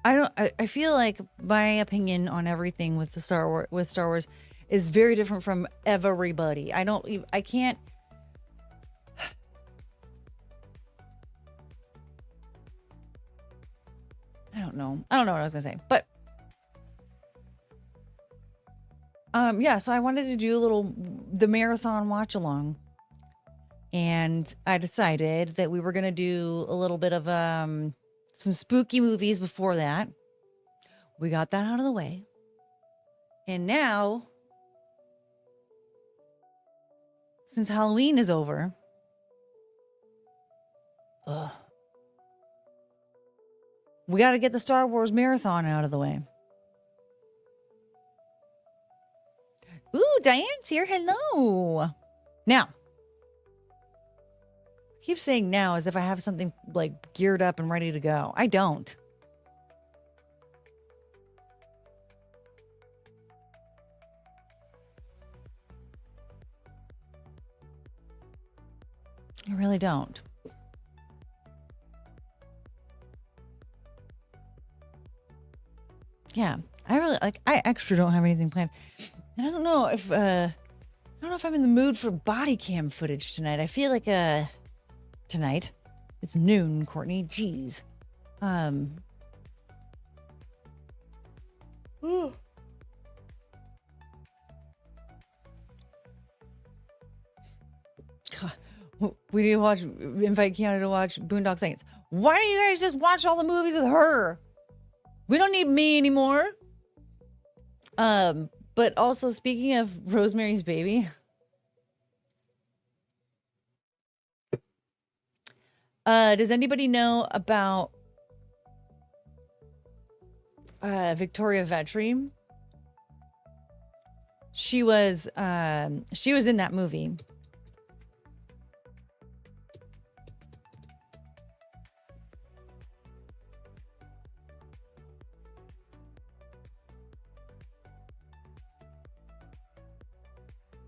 S3: I feel like my opinion on everything with Star Wars is very different from everybody. I can't. I don't know what I was gonna say, but yeah. So I wanted to do the marathon watch along, and I decided that we were gonna do a little bit of some spooky movies before that. We got that out of the way, and now, since Halloween is over, we got to get the Star Wars marathon out of the way. Ooh, Diane's here. Hello. Now, I keep saying now as if I have something like geared up and ready to go. I don't. I really don't. yeah, I actually don't have anything planned. And I don't know if I'm in the mood for body cam footage tonight. I feel like tonight. It's noon, Courtney. Jeez. Ooh. We need to invite Kiana to watch Boondock Saints. Why don't you guys just watch all the movies with her? We don't need me anymore. But also speaking of Rosemary's Baby, does anybody know about Victoria Vetri? She was in that movie.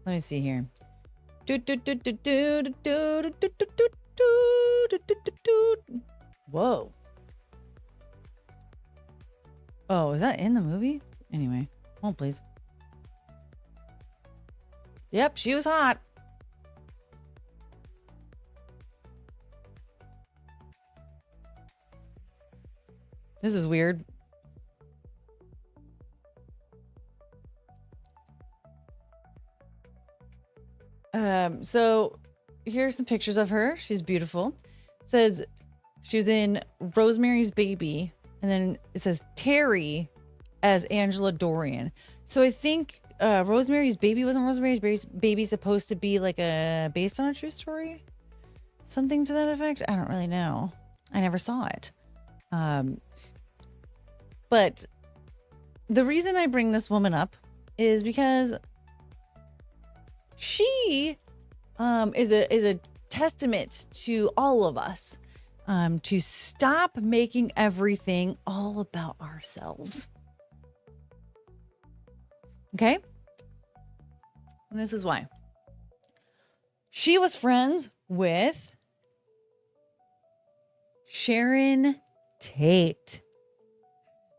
S3: Let me see here. Whoa. Oh, is that in the movie? Anyway, hold please. Yep, she was hot. This is weird. So here's some pictures of her. She's beautiful. It says she was in Rosemary's Baby, and then it says Terry as Angela Dorian. So I think Rosemary's Baby wasn't Rosemary's Baby supposed to be like based on a true story? Something to that effect? I don't really know. I never saw it. But the reason I bring this woman up is because she is a testament to all of us to stop making everything all about ourselves. Okay? And this is why. She was friends with Sharon Tate.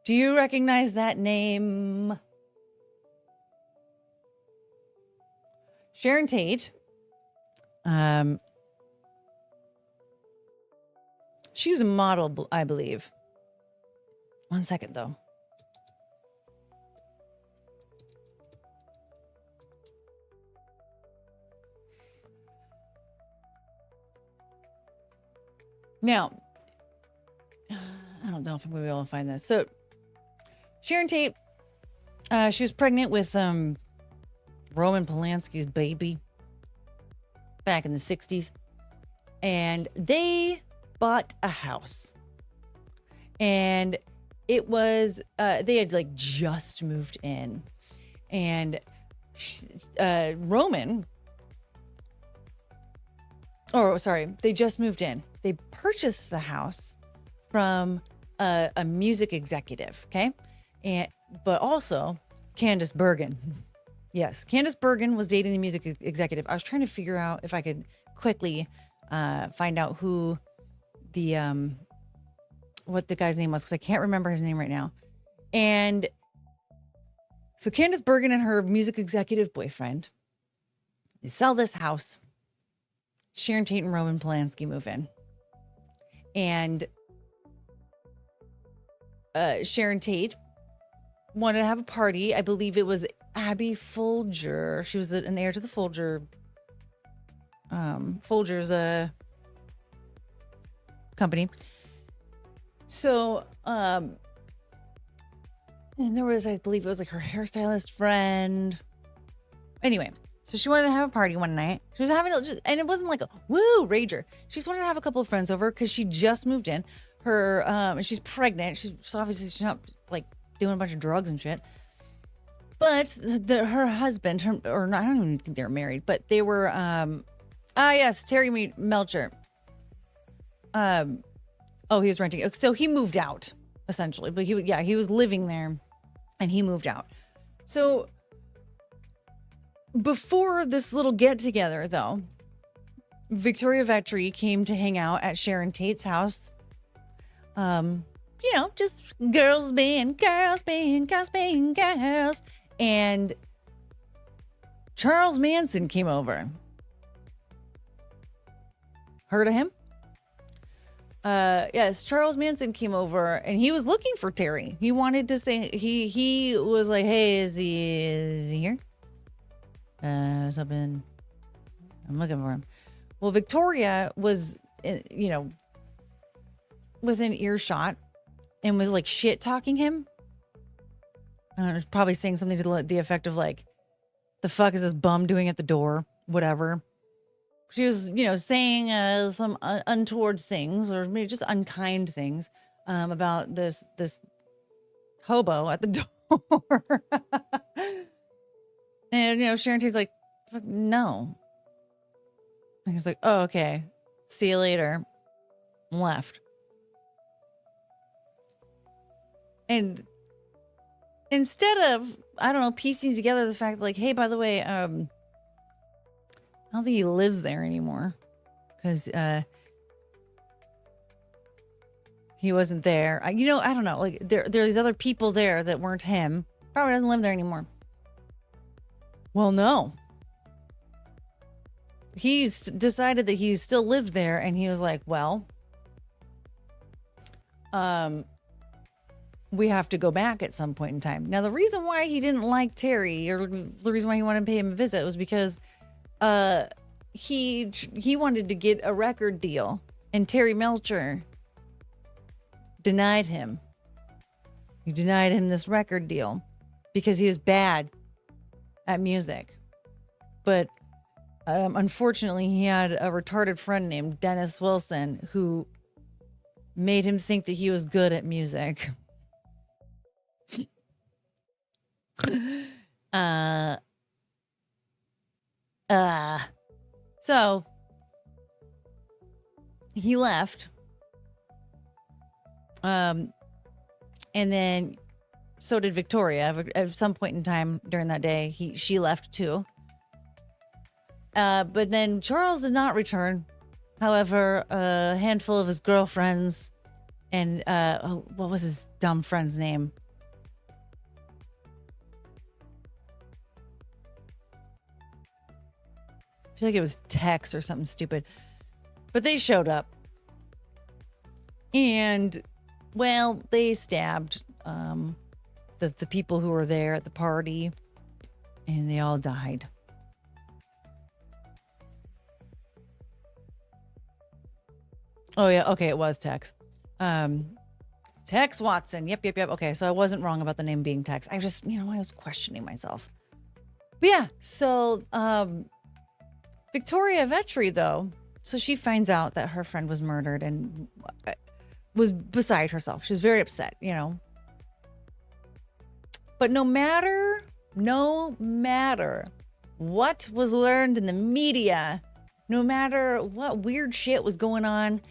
S3: Do you recognize that name? Sharon Tate. She was a model, I believe. One second, though. Now, I don't know if I'm going to be able to find this. So, Sharon Tate, she was pregnant with Roman Polanski's baby back in the 60s. And they bought a house. And it was, they had like just moved in. And Roman, they just moved in. They purchased the house from a music executive, okay? But also Candice Bergen. Yes, Candice Bergen was dating the music executive. I was trying to figure out if I could quickly find out who what the guy's name was, because I can't remember his name right now. And so Candice Bergen and her music executive boyfriend, they sell this house. Sharon Tate and Roman Polanski move in. And Sharon Tate wanted to have a party. I believe it was Abby Folger. She was an heir to the Folger's company. So, and there was, I believe it was like her hairstylist friend. Anyway, so she wanted to have a party one night. She was having and it wasn't like a woo rager. She just wanted to have a couple of friends over because she just moved in. She's pregnant. She's obviously not like doing a bunch of drugs and shit. But her husband, I don't even think they were married, but they were, yes, Terry Melcher. He was renting. So he moved out essentially, but he was living there and he moved out. So before this little get together though, Victoria Vetri came to hang out at Sharon Tate's house, just girls being girls being girls being girls. And Charles Manson came over. Heard of him? Yes, Charles Manson came over and he was looking for Terry. He wanted to say, he was like, hey, is he here? Something. I'm looking for him. Well, Victoria was, within earshot and was like shit talking him. I don't know, probably saying something to the effect of like, the fuck is this bum doing at the door? Whatever. She was, saying some untoward things or maybe just unkind things about this hobo at the door. And, Sharon Tate's like, fuck, no. And he's like, oh, okay. See you later. Left. And instead of, I don't know, piecing together the fact that, like, hey, by the way, I don't think he lives there anymore because he wasn't there. I don't know. Like, there's other people there that weren't him. Probably doesn't live there anymore. Well, no. He's decided that he still lived there, and he was like, well, we have to go back at some point in time. Now, the reason why he didn't like Terry, or the reason why he wanted to pay him a visit, was because he wanted to get a record deal, and Terry Melcher denied him. He denied him this record deal because he was bad at music. But unfortunately, he had a retarded friend named Dennis Wilson who made him think that he was good at music. So he left. And then so did Victoria. At some point in time during that day, she left too. But then Charles did not return. However, a handful of his girlfriends and what was his dumb friend's name? I feel like it was Tex or something stupid. But they showed up. And, well, they stabbed the people who were there at the party. And they all died. Oh, yeah. Okay, it was Tex. Tex Watson. Yep. Okay, so I wasn't wrong about the name being Tex. I just, I was questioning myself. But yeah, so Victoria Vetri, though, so she finds out that her friend was murdered and was beside herself. She was very upset, But no matter what was learned in the media, no matter what weird shit was going on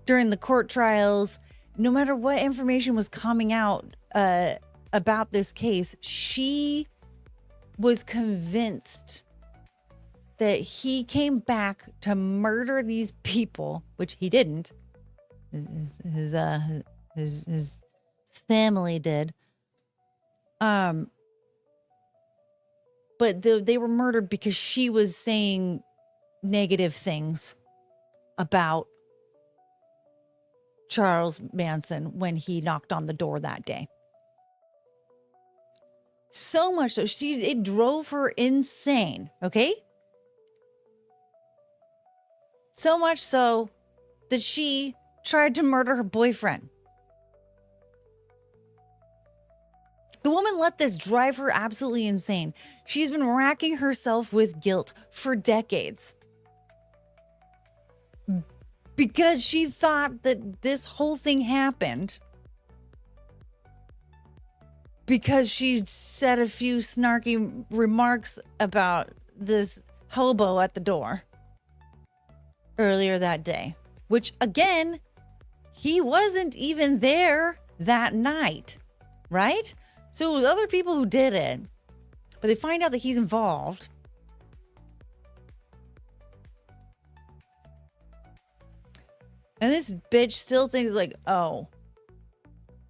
S3: during the court trials, no matter what information was coming out about this case, she was convinced that he came back to murder these people, which he didn't. His family did. But they were murdered because she was saying negative things about Charles Manson when he knocked on the door that day. So much so, it drove her insane, okay? So much so that she tried to murder her boyfriend. The woman let this drive her absolutely insane. She's been racking herself with guilt for decades. Because she thought that this whole thing happened because she said a few snarky remarks about this hobo at the door earlier that day. Which, again, he wasn't even there that night, right? So it was other people who did it, but they find out that he's involved. And this bitch still thinks like, oh,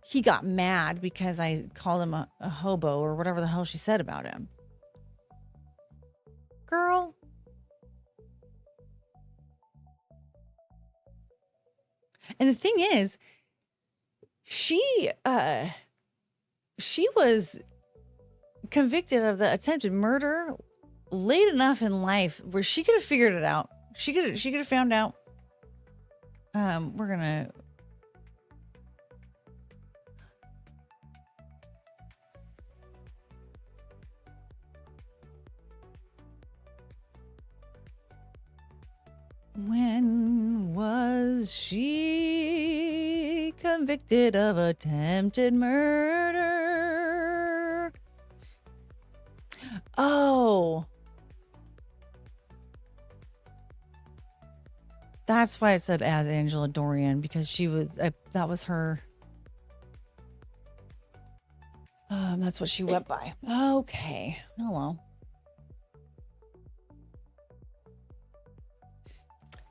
S3: he got mad because I called him a hobo or whatever the hell she said about him. Girl. And the thing is, she was convicted of the attempted murder late enough in life where she could have figured it out. She could have found out. We're gonna. When was she convicted of attempted murder? Oh. That's why it said as Angela Dorian, because she was, that was her. That's what she went by. Okay. Hello.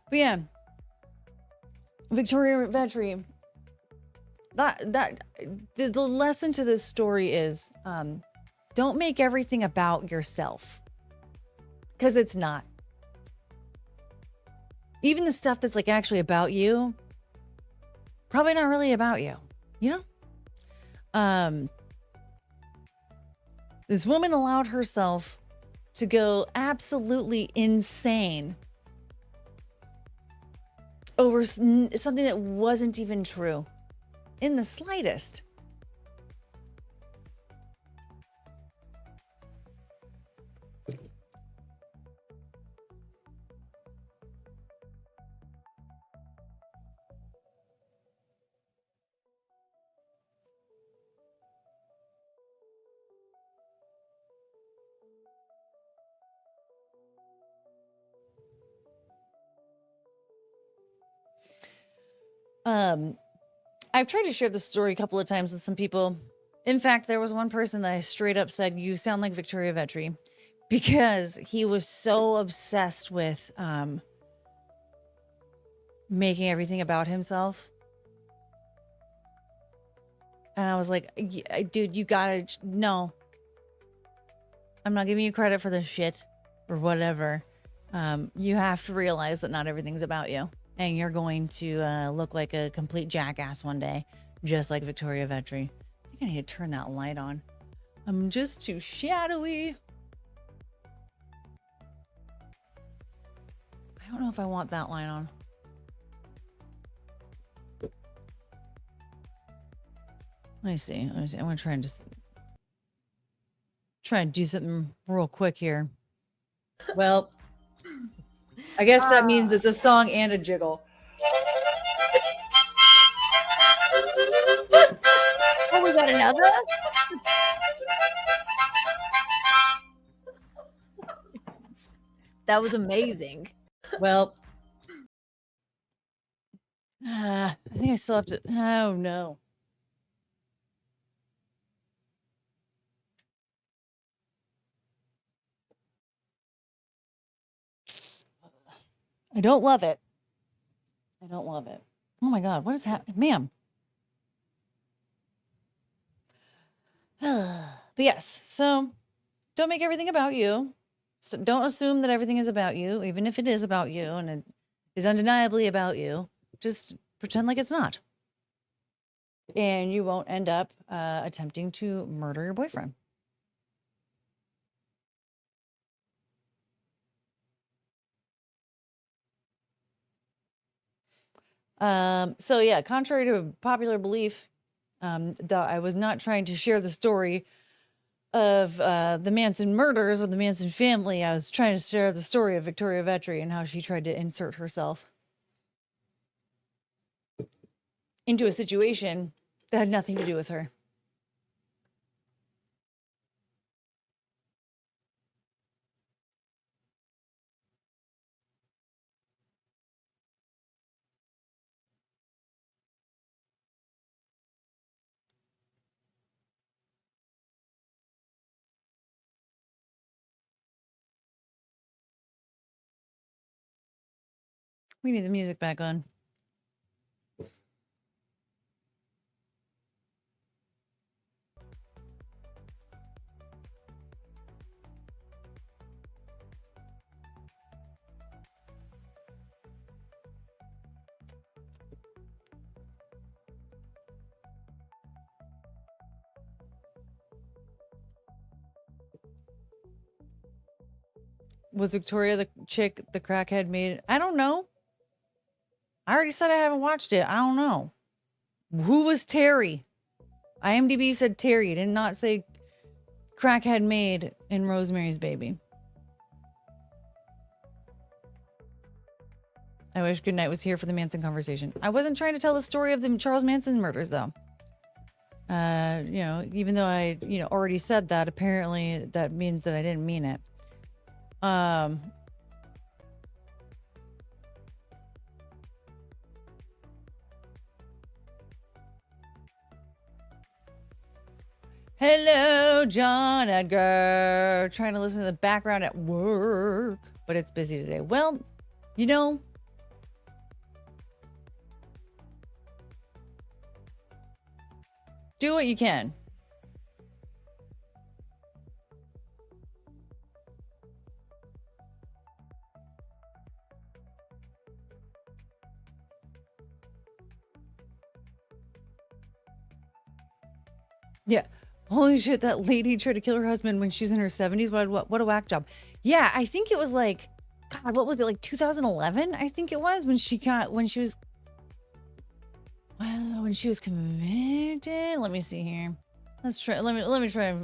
S3: But yeah, Victoria Vetri. The lesson to this story is, don't make everything about yourself, because it's not. Even the stuff that's like actually about you, probably not really about you. You know. This woman allowed herself to go absolutely insane over something that wasn't even true in the slightest. I've tried to share this story a couple of times with some people. In fact, there was one person that I straight up said, "You sound like Victoria Vetri," because he was so obsessed with making everything about himself. And I was like, dude, you gotta, no. I'm not giving you credit for this shit or whatever. You have to realize that not everything's about you. And you're going to look like a complete jackass one day, just like Victoria Vetri. I think I need to turn that light on. I'm just too shadowy. I don't know if I want that light on. Let me see. I'm going to try and just do something real quick here.
S4: Well, I guess that means it's a song and a jiggle.
S3: Oh, we got another?
S5: That was amazing.
S4: Well,
S3: I think I still have to. Oh, no. I don't love it. I don't love it. Oh my God, what is happening? Ma'am. But yes, so don't make everything about you. So don't assume that everything is about you, even if it is about you and it is undeniably about you. Just pretend like it's not. And you won't end up attempting to murder your boyfriend. So yeah, contrary to popular belief, I was not trying to share the story of the Manson murders or the Manson family. I was trying to share the story of Victoria Vetri and how she tried to insert herself into a situation that had nothing to do with her. We need the music back on. Was Victoria the chick the crackhead made? I don't know. I already said I haven't watched it. I don't know. Who was Terry? IMDb said Terry. It did not say crackhead maid in Rosemary's Baby. I wish Goodnight was here for the Manson conversation. I wasn't trying to tell the story of the Charles Manson murders, though. Even though I, already said that, apparently that means that I didn't mean it. Hello, John Edgar. Trying to listen to the background at work, but it's busy today. Well, do what you can. Yeah. Holy shit, that lady tried to kill her husband when she was in her 70s. What a whack job. Yeah, I think it was like, God, what was it, like 2011? I think it was when she was convicted. Let me see here. Let's try. Let me try.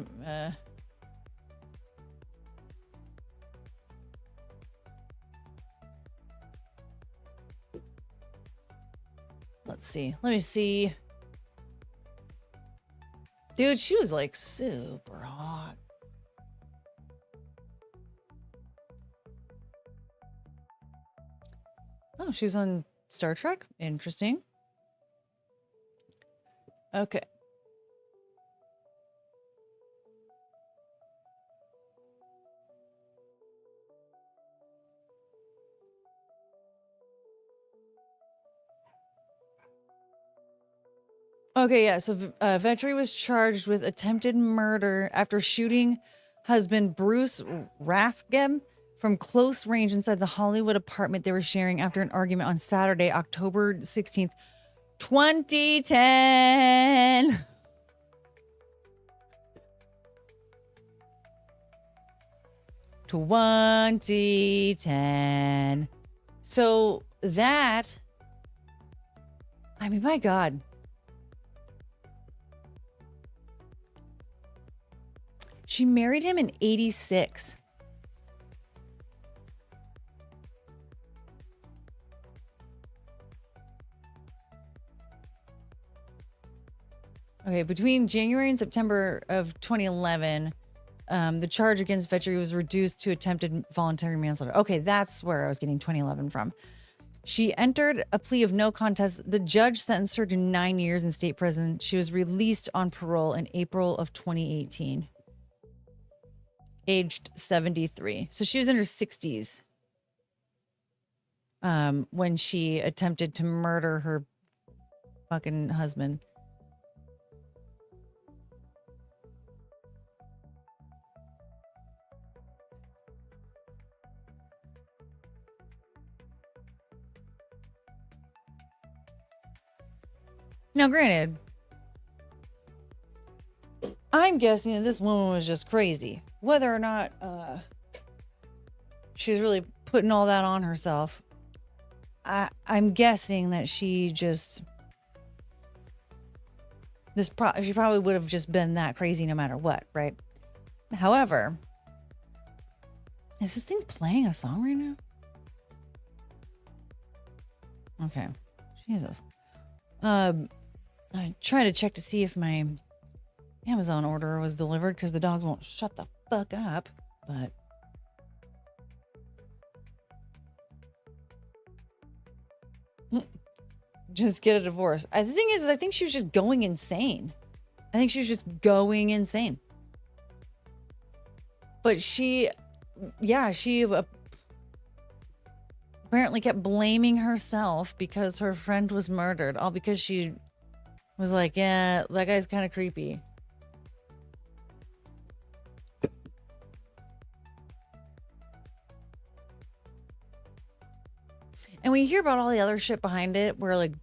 S3: Let's see. Let me see. Dude, she was like super hot. Oh, she was on Star Trek? Interesting. Okay. Okay, yeah, so Vetri was charged with attempted murder after shooting husband Bruce Rathgeb from close range inside the Hollywood apartment they were sharing after an argument on Saturday, October 16th, 2010. So that, I mean, my God. She married him in 86. Okay, between January and September of 2011, the charge against Vetri was reduced to attempted voluntary manslaughter. Okay, that's where I was getting 2011 from. She entered a plea of no contest. The judge sentenced her to 9 years in state prison. She was released on parole in April of 2018. Aged 73. So she was in her 60s when she attempted to murder her fucking husband. Now, granted, I'm guessing that this woman was just crazy. Whether or not she was really putting all that on herself, I'm guessing that she just she probably would have just been that crazy no matter what, right? However, is this thing playing a song right now? Okay, Jesus. I tried to check to see if my Amazon order was delivered because the dogs won't shut the fuck up, but just get a divorce. The thing is, I think she was just going insane. But she apparently kept blaming herself because her friend was murdered, all because she was like, yeah, that guy's kind of creepy. And we hear about all the other shit behind it where, like,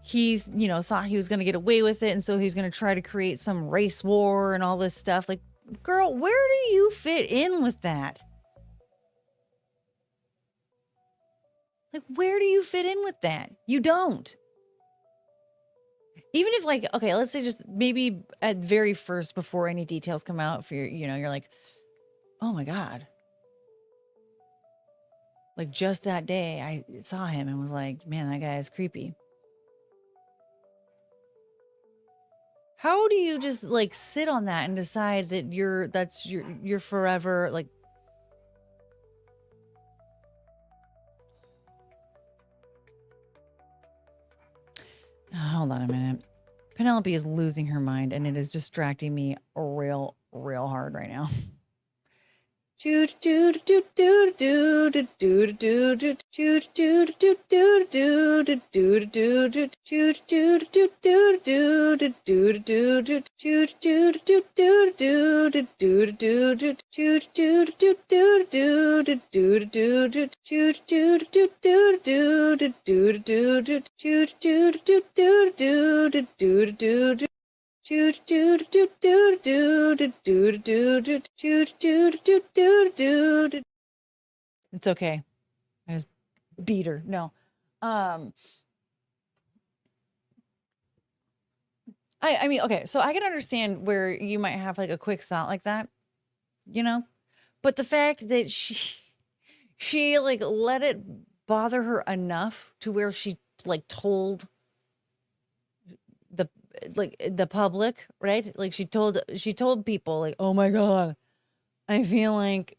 S3: he, thought he was going to get away with it, and so he's going to try to create some race war and all this stuff. Like, girl, where do you fit in with that? Like, where do you fit in with that? You don't. Even if, like, okay, let's say just maybe at very first, before any details come out, for you're like, oh my God. Like, just that day, I saw him and was like, man, that guy is creepy. How do you just like sit on that and decide that you're forever like? Hold on a minute. Penelope is losing her mind and it is distracting me real hard right now. It's okay. I just beat her. No. I mean, okay, so I can understand where you might have like a quick thought like that, but the fact that she like let it bother her enough to where she like told the public, right? Like she told people like, "Oh my God, I feel like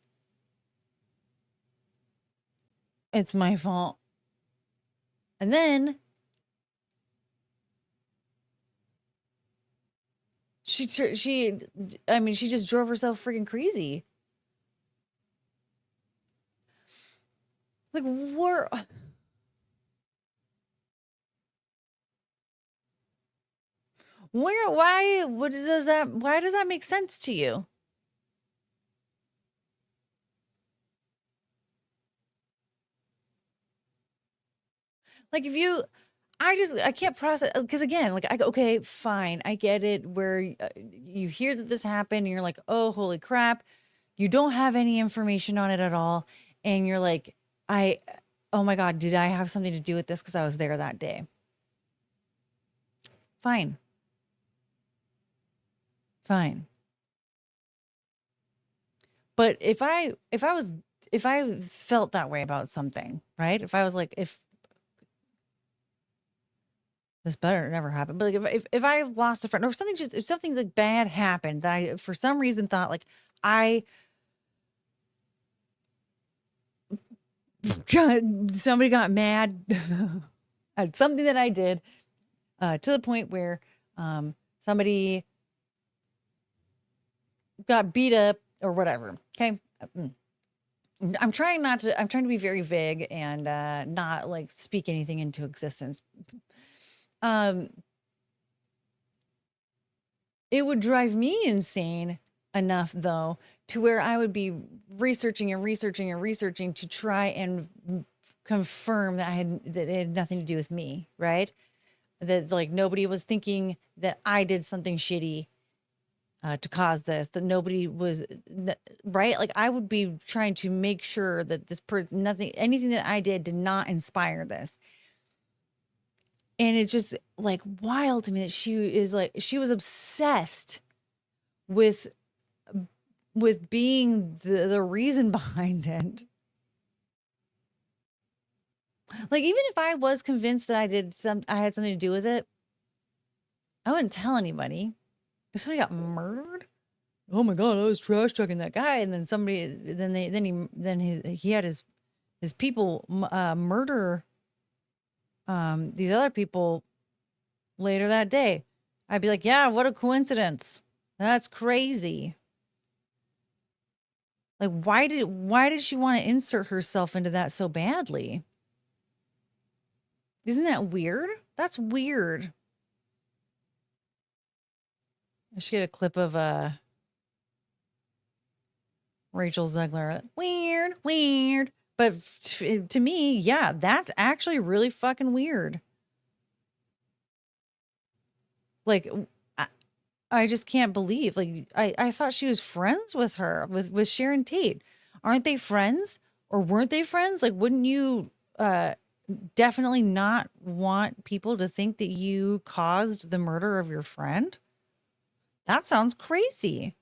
S3: it's my fault." And then I mean, she just drove herself freaking crazy. Like, why does that make sense to you? Like, I can't process, because again, like, okay, fine, I get it, where you hear that this happened and you're like, oh, holy crap, you don't have any information on it at all, and you're like, oh my God, did I have something to do with this because I was there that day? Fine. Fine. But if I felt that way about something, right? If I was like, if this better never happen, but like if I lost a friend or something, just if something like bad happened that I for some reason thought like I somebody got mad at something that I did, to the point where somebody got beat up or whatever. Okay. I'm trying to be very vague and not like speak anything into existence. Um, it would drive me insane enough though to where I would be researching and researching and researching to try and confirm that it had nothing to do with me, right? That like nobody was thinking that I did something shitty to cause this, that nobody was right. Like I would be trying to make sure that anything that I did not inspire this. And it's just like wild to me that she was obsessed with being the reason behind it. Like even if I was convinced that I had something to do with it, I wouldn't tell anybody. If somebody got murdered, oh my God, I was trash talking that guy, and then he had his people murder these other people later that day. I'd be like, yeah, what a coincidence. That's crazy. Like, why did she want to insert herself into that so badly? Isn't that weird? That's weird. I should get a clip of Rachel Zegler. Weird. But to me, yeah, that's actually really fucking weird. Like, I just can't believe. Like, I thought she was friends with her, with Sharon Tate. Aren't they friends? Or weren't they friends? Like, wouldn't you definitely not want people to think that you caused the murder of your friend? That sounds crazy.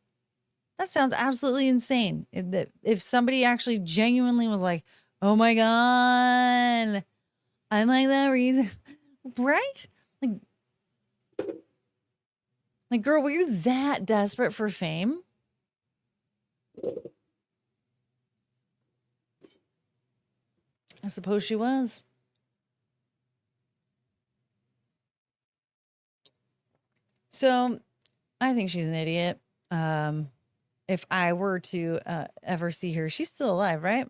S3: That sounds absolutely insane. If somebody actually genuinely was like, "Oh my god, I'm like that reason," right? Like, girl, were you that desperate for fame? I suppose she was. So I think she's an idiot. Um, if I were to ever see her, she's still alive, right?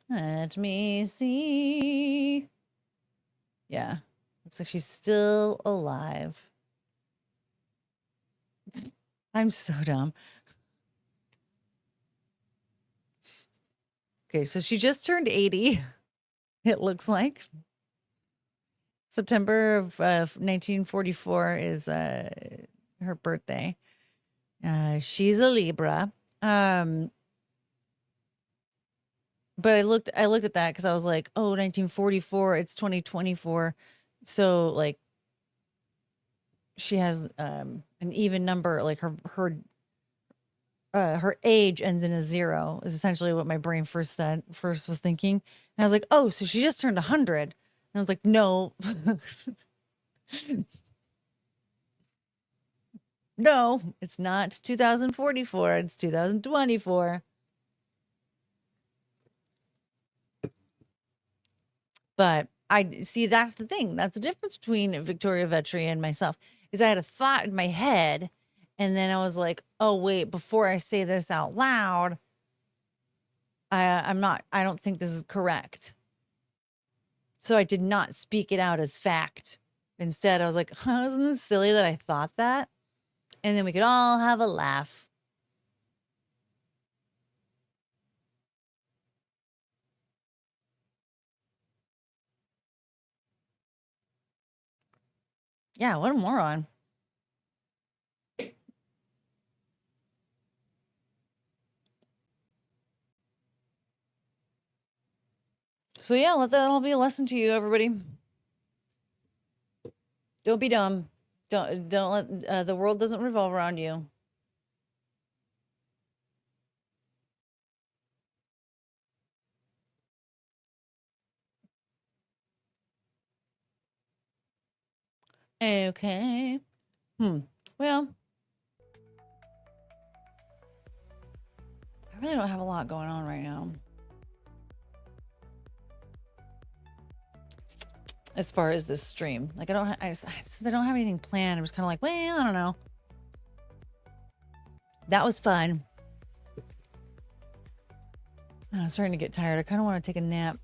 S3: Let me see. Yeah, looks like she's still alive. I'm so dumb. Okay, so she just turned 80, it looks like. September of 1944 is her birthday. She's a Libra. But I looked at that because I was like, oh, 1944, it's 2024. So like she has an even number, like her age ends in a 0 is essentially what my brain first was thinking. And I was like, oh, so she just turned 100. And I was like, no. No, it's not 2044, it's 2024. But I see, that's the thing. That's the difference between Victoria Vetri and myself, is I had a thought in my head, and then I was like, oh wait, before I say this out loud, I don't think this is correct. So I did not speak it out as fact. Instead, I was like, huh, isn't this silly that I thought that? And then we could all have a laugh. Yeah, what a moron. So yeah, let that all be a lesson to you, everybody. Don't be dumb. Don't let the world doesn't revolve around you. Okay. Well, I really don't have a lot going on right now. As far as this stream, like I don't have anything planned. I'm just kind of like, well, I don't know. That was fun. I'm starting to get tired. I kind of want to take a nap.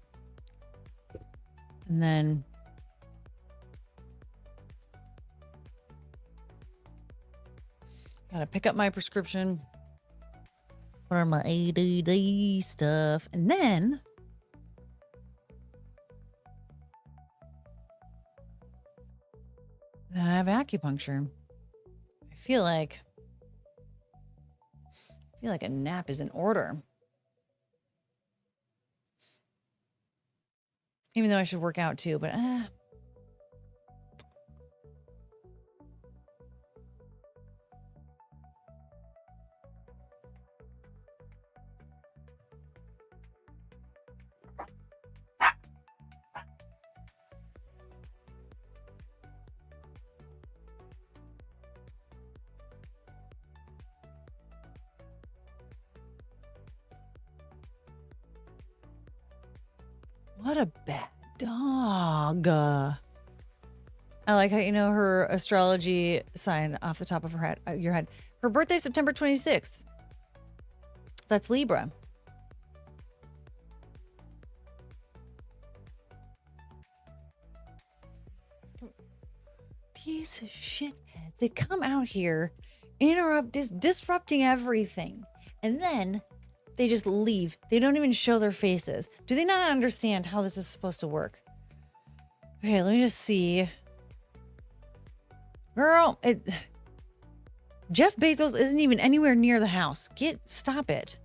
S3: And then gotta pick up my prescription for my ADD stuff. And then I have acupuncture. I feel like a nap is in order. Even though I should work out too, but what a bad dog. I like how you know her astrology sign off the top of her head, your head. Her birthday, September 26th. That's Libra. Piece of shit heads. They come out here, disrupting everything, and then they just leave. They don't even show their faces. Do they not understand how this is supposed to work? Okay, let me just see. Girl, Jeff Bezos isn't even anywhere near the house. Stop it.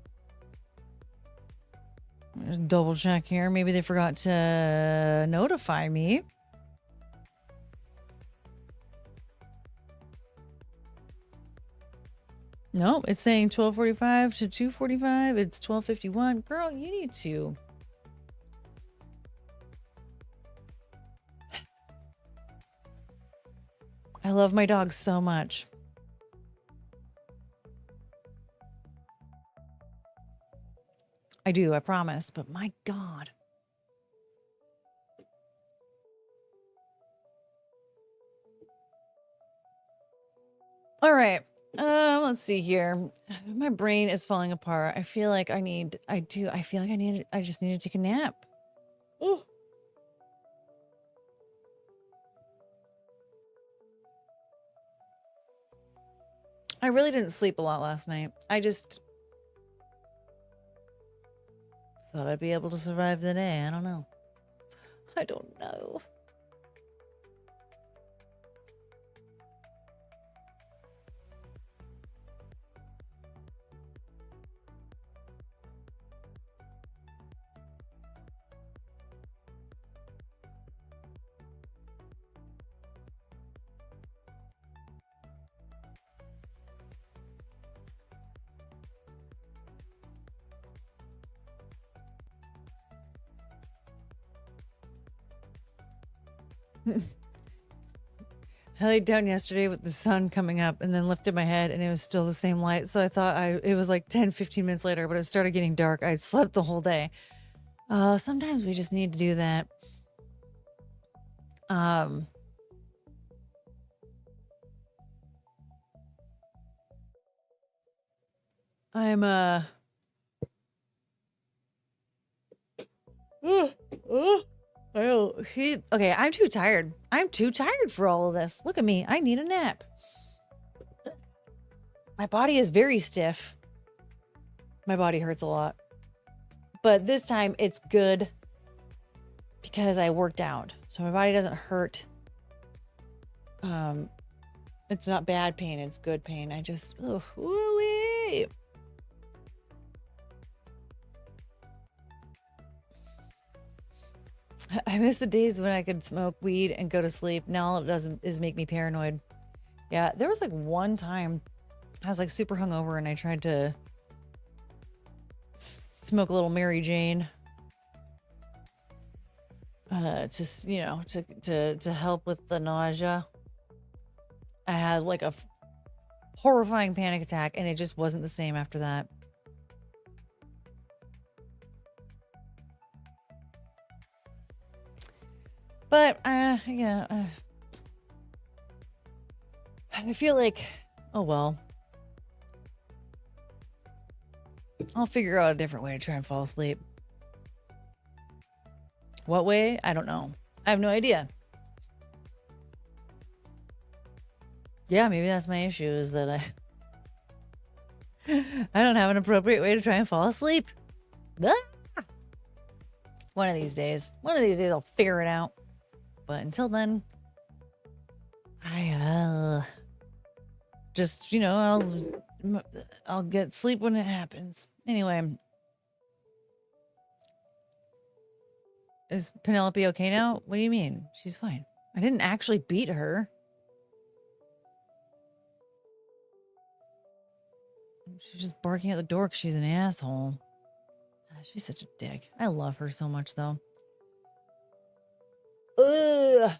S3: Just double check here. Maybe they forgot to notify me. Nope, it's saying 12:45 to 2:45. It's 12:51. Girl, you need to. I love my dog so much. I do, I promise. But my God. All right. Let's see here. My brain is falling apart. I feel like I just need to take a nap. Oh. I really didn't sleep a lot last night. I just thought I'd be able to survive the day. I don't know. I don't know. I laid down yesterday with the sun coming up and then lifted my head and it was still the same light. So I thought it was like 10, 15 minutes later, but it started getting dark. I slept the whole day. Sometimes we just need to do that. I'm okay, I'm too tired. I'm too tired for all of this. Look at me. I need a nap. My body is very stiff. My body hurts a lot. But this time it's good because I worked out. So my body doesn't hurt. It's not bad pain, it's good pain. I just woo-wee. I miss the days when I could smoke weed and go to sleep. Now all it does is make me paranoid. Yeah, there was like one time I was like super hungover and I tried to smoke a little Mary Jane. Just, you know, to help with the nausea. I had like a horrifying panic attack and it just wasn't the same after that. But, yeah, I feel like, oh well. I'll figure out a different way to try and fall asleep. What way? I don't know. I have no idea. Yeah, maybe that's my issue, is that I don't have an appropriate way to try and fall asleep. Ah! One of these days I'll figure it out. But until then, I just, you know, I'll get sleep when it happens. Anyway, is Penelope okay now? What do you mean? She's fine. I didn't actually beat her. She's just barking at the door because she's an asshole. She's such a dick. I love her so much, though. Ugh.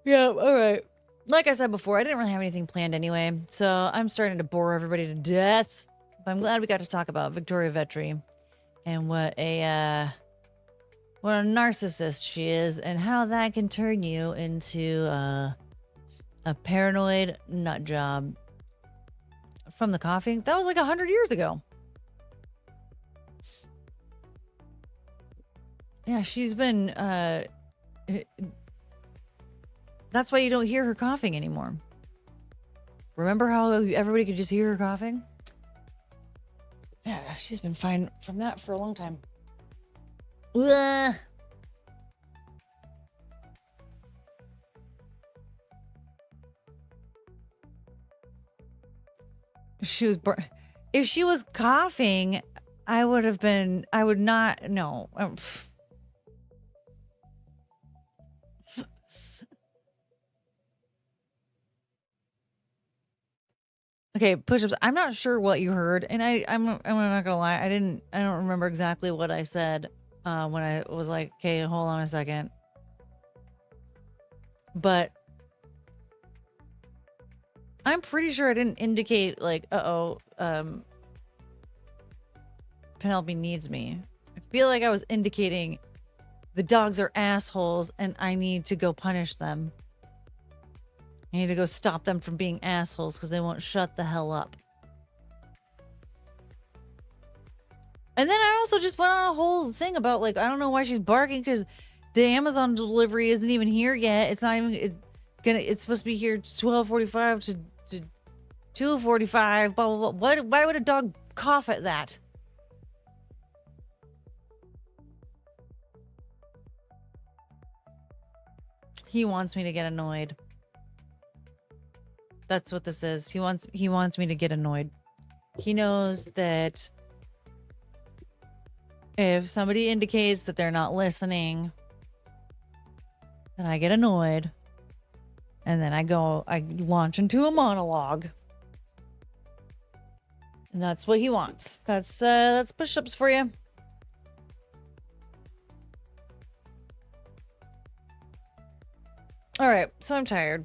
S3: Yeah, all right. Like I said before, I didn't really have anything planned anyway, so I'm starting to bore everybody to death. But I'm glad we got to talk about Victoria Vetri and what a narcissist she is and how that can turn you into a paranoid nut job. From the coughing, that was like 100 years ago. Yeah, she's been that's why you don't hear her coughing anymore. Remember how everybody could just hear her coughing? Yeah, she's been fine from that for a long time. Ugh. She was If she was coughing, I would not, no. Okay, push-ups. I'm not sure what you heard, and I'm not gonna lie. I don't remember exactly what I said when I was like, okay, hold on a second. But I'm pretty sure I didn't indicate like, Penelope needs me. I feel like I was indicating the dogs are assholes and I need to go punish them. I need to go stop them from being assholes because they won't shut the hell up. And then I also just went on a whole thing about, like, I don't know why she's barking because the Amazon delivery isn't even here yet. It's not even it's supposed to be here 12:45 to 2:45. Blah blah blah. Why would a dog cough at that? He wants me to get annoyed. That's what this is. He wants me to get annoyed. He knows that if somebody indicates that they're not listening, then I get annoyed. And then I launch into a monologue. And that's what he wants. That's push-ups for you. All right, so I'm tired.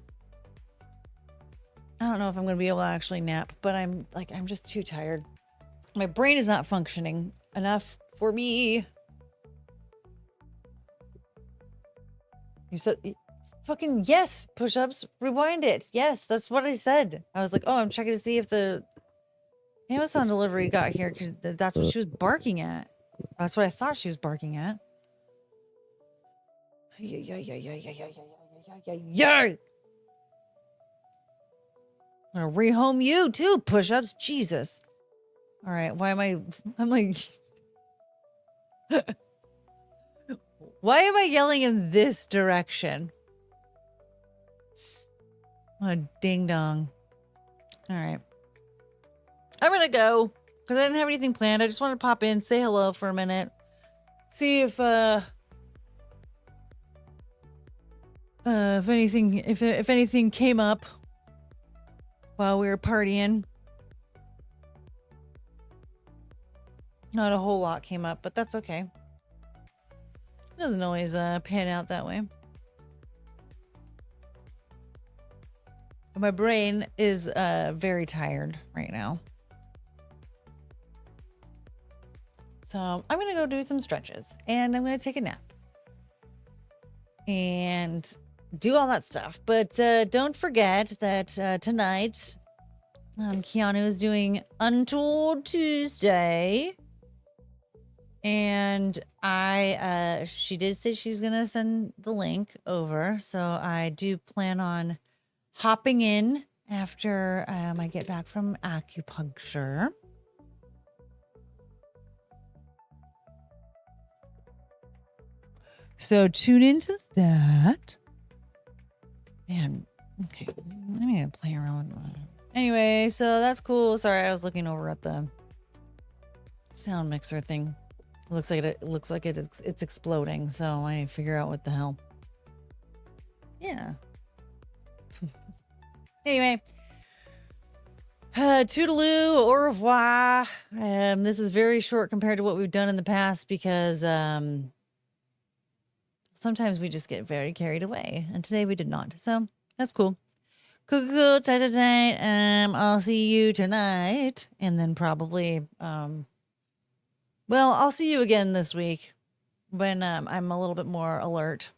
S3: I don't know if I'm going to be able to actually nap, but I'm just too tired. My brain is not functioning enough for me. You said, fucking yes, push-ups, rewind it. Yes, that's what I said. I was like, oh, I'm checking to see if the Amazon delivery got here because that's what she was barking at. That's what I thought she was barking at. Yeah. I'm gonna rehome you too, push-ups. Jesus. All right, I'm like why am I yelling in this direction? Oh, ding dong. All right. I'm gonna go because I didn't have anything planned. I just wanted to pop in, say hello for a minute, see if anything came up while we were partying. Not a whole lot came up, but that's okay. It doesn't always pan out that way. My brain is very tired right now. So I'm going to go do some stretches and I'm going to take a nap. And do all that stuff. But don't forget that tonight, Keanu is doing Untold Tuesday. And she did say she's going to send the link over. So I do plan on hopping in after I get back from acupuncture. So tune into that. Man, okay. I need to play around with that. Anyway, so that's cool. Sorry, I was looking over at the sound mixer thing. It looks like it's exploding, so I need to figure out what the hell. Yeah. Anyway, toodaloo, au revoir. This is very short compared to what we've done in the past because sometimes we just get very carried away, and today we did not. So that's cool. Cool, tight. I'll see you tonight, and then probably well, I'll see you again this week when I'm a little bit more alert.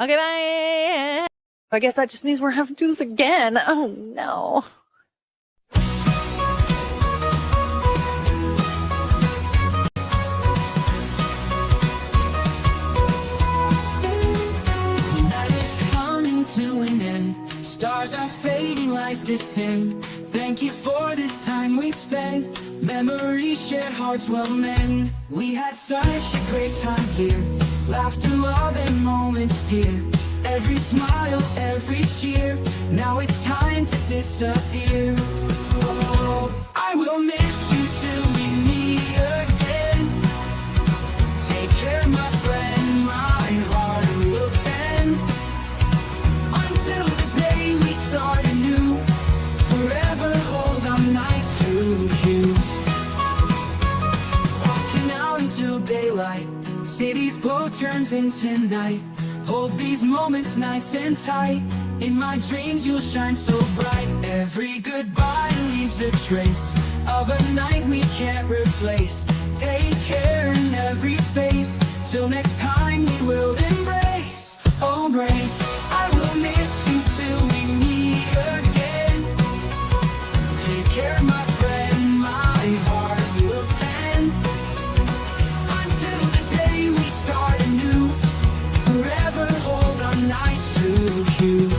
S3: Okay, bye. I guess that just means we're having to do this again. Oh no.
S2: Night is coming to an end. Stars are fading, lights descend. Thank you for this time we spent. Memories shared, hearts well mend. We had such a great time here. Laughter, love, and moments dear. Every smile, every cheer. Now it's time to disappear. Oh, I I will miss you till we meet again. Take care, my friend, my heart will stand until the day we start anew. Forever hold our nights to you. Walking out until daylight, city's glow turns into night. Hold these moments nice and tight. In my dreams you'll shine so bright. Every goodbye leaves a trace of a night we can't replace. Take care in every space. Till next time we will embrace. Oh, embrace. I will miss you till we meet again. Take care, my friend, my heart will tend until the day we start anew. Forever hold our nights to you.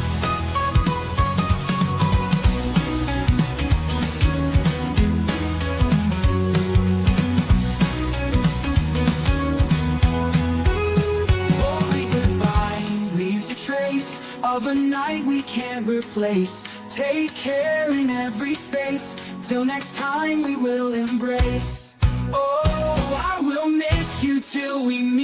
S2: Holy goodbye leaves a trace of a night we can't replace. Take care in every space. Till next time we will embrace. Oh, I will miss you till we meet.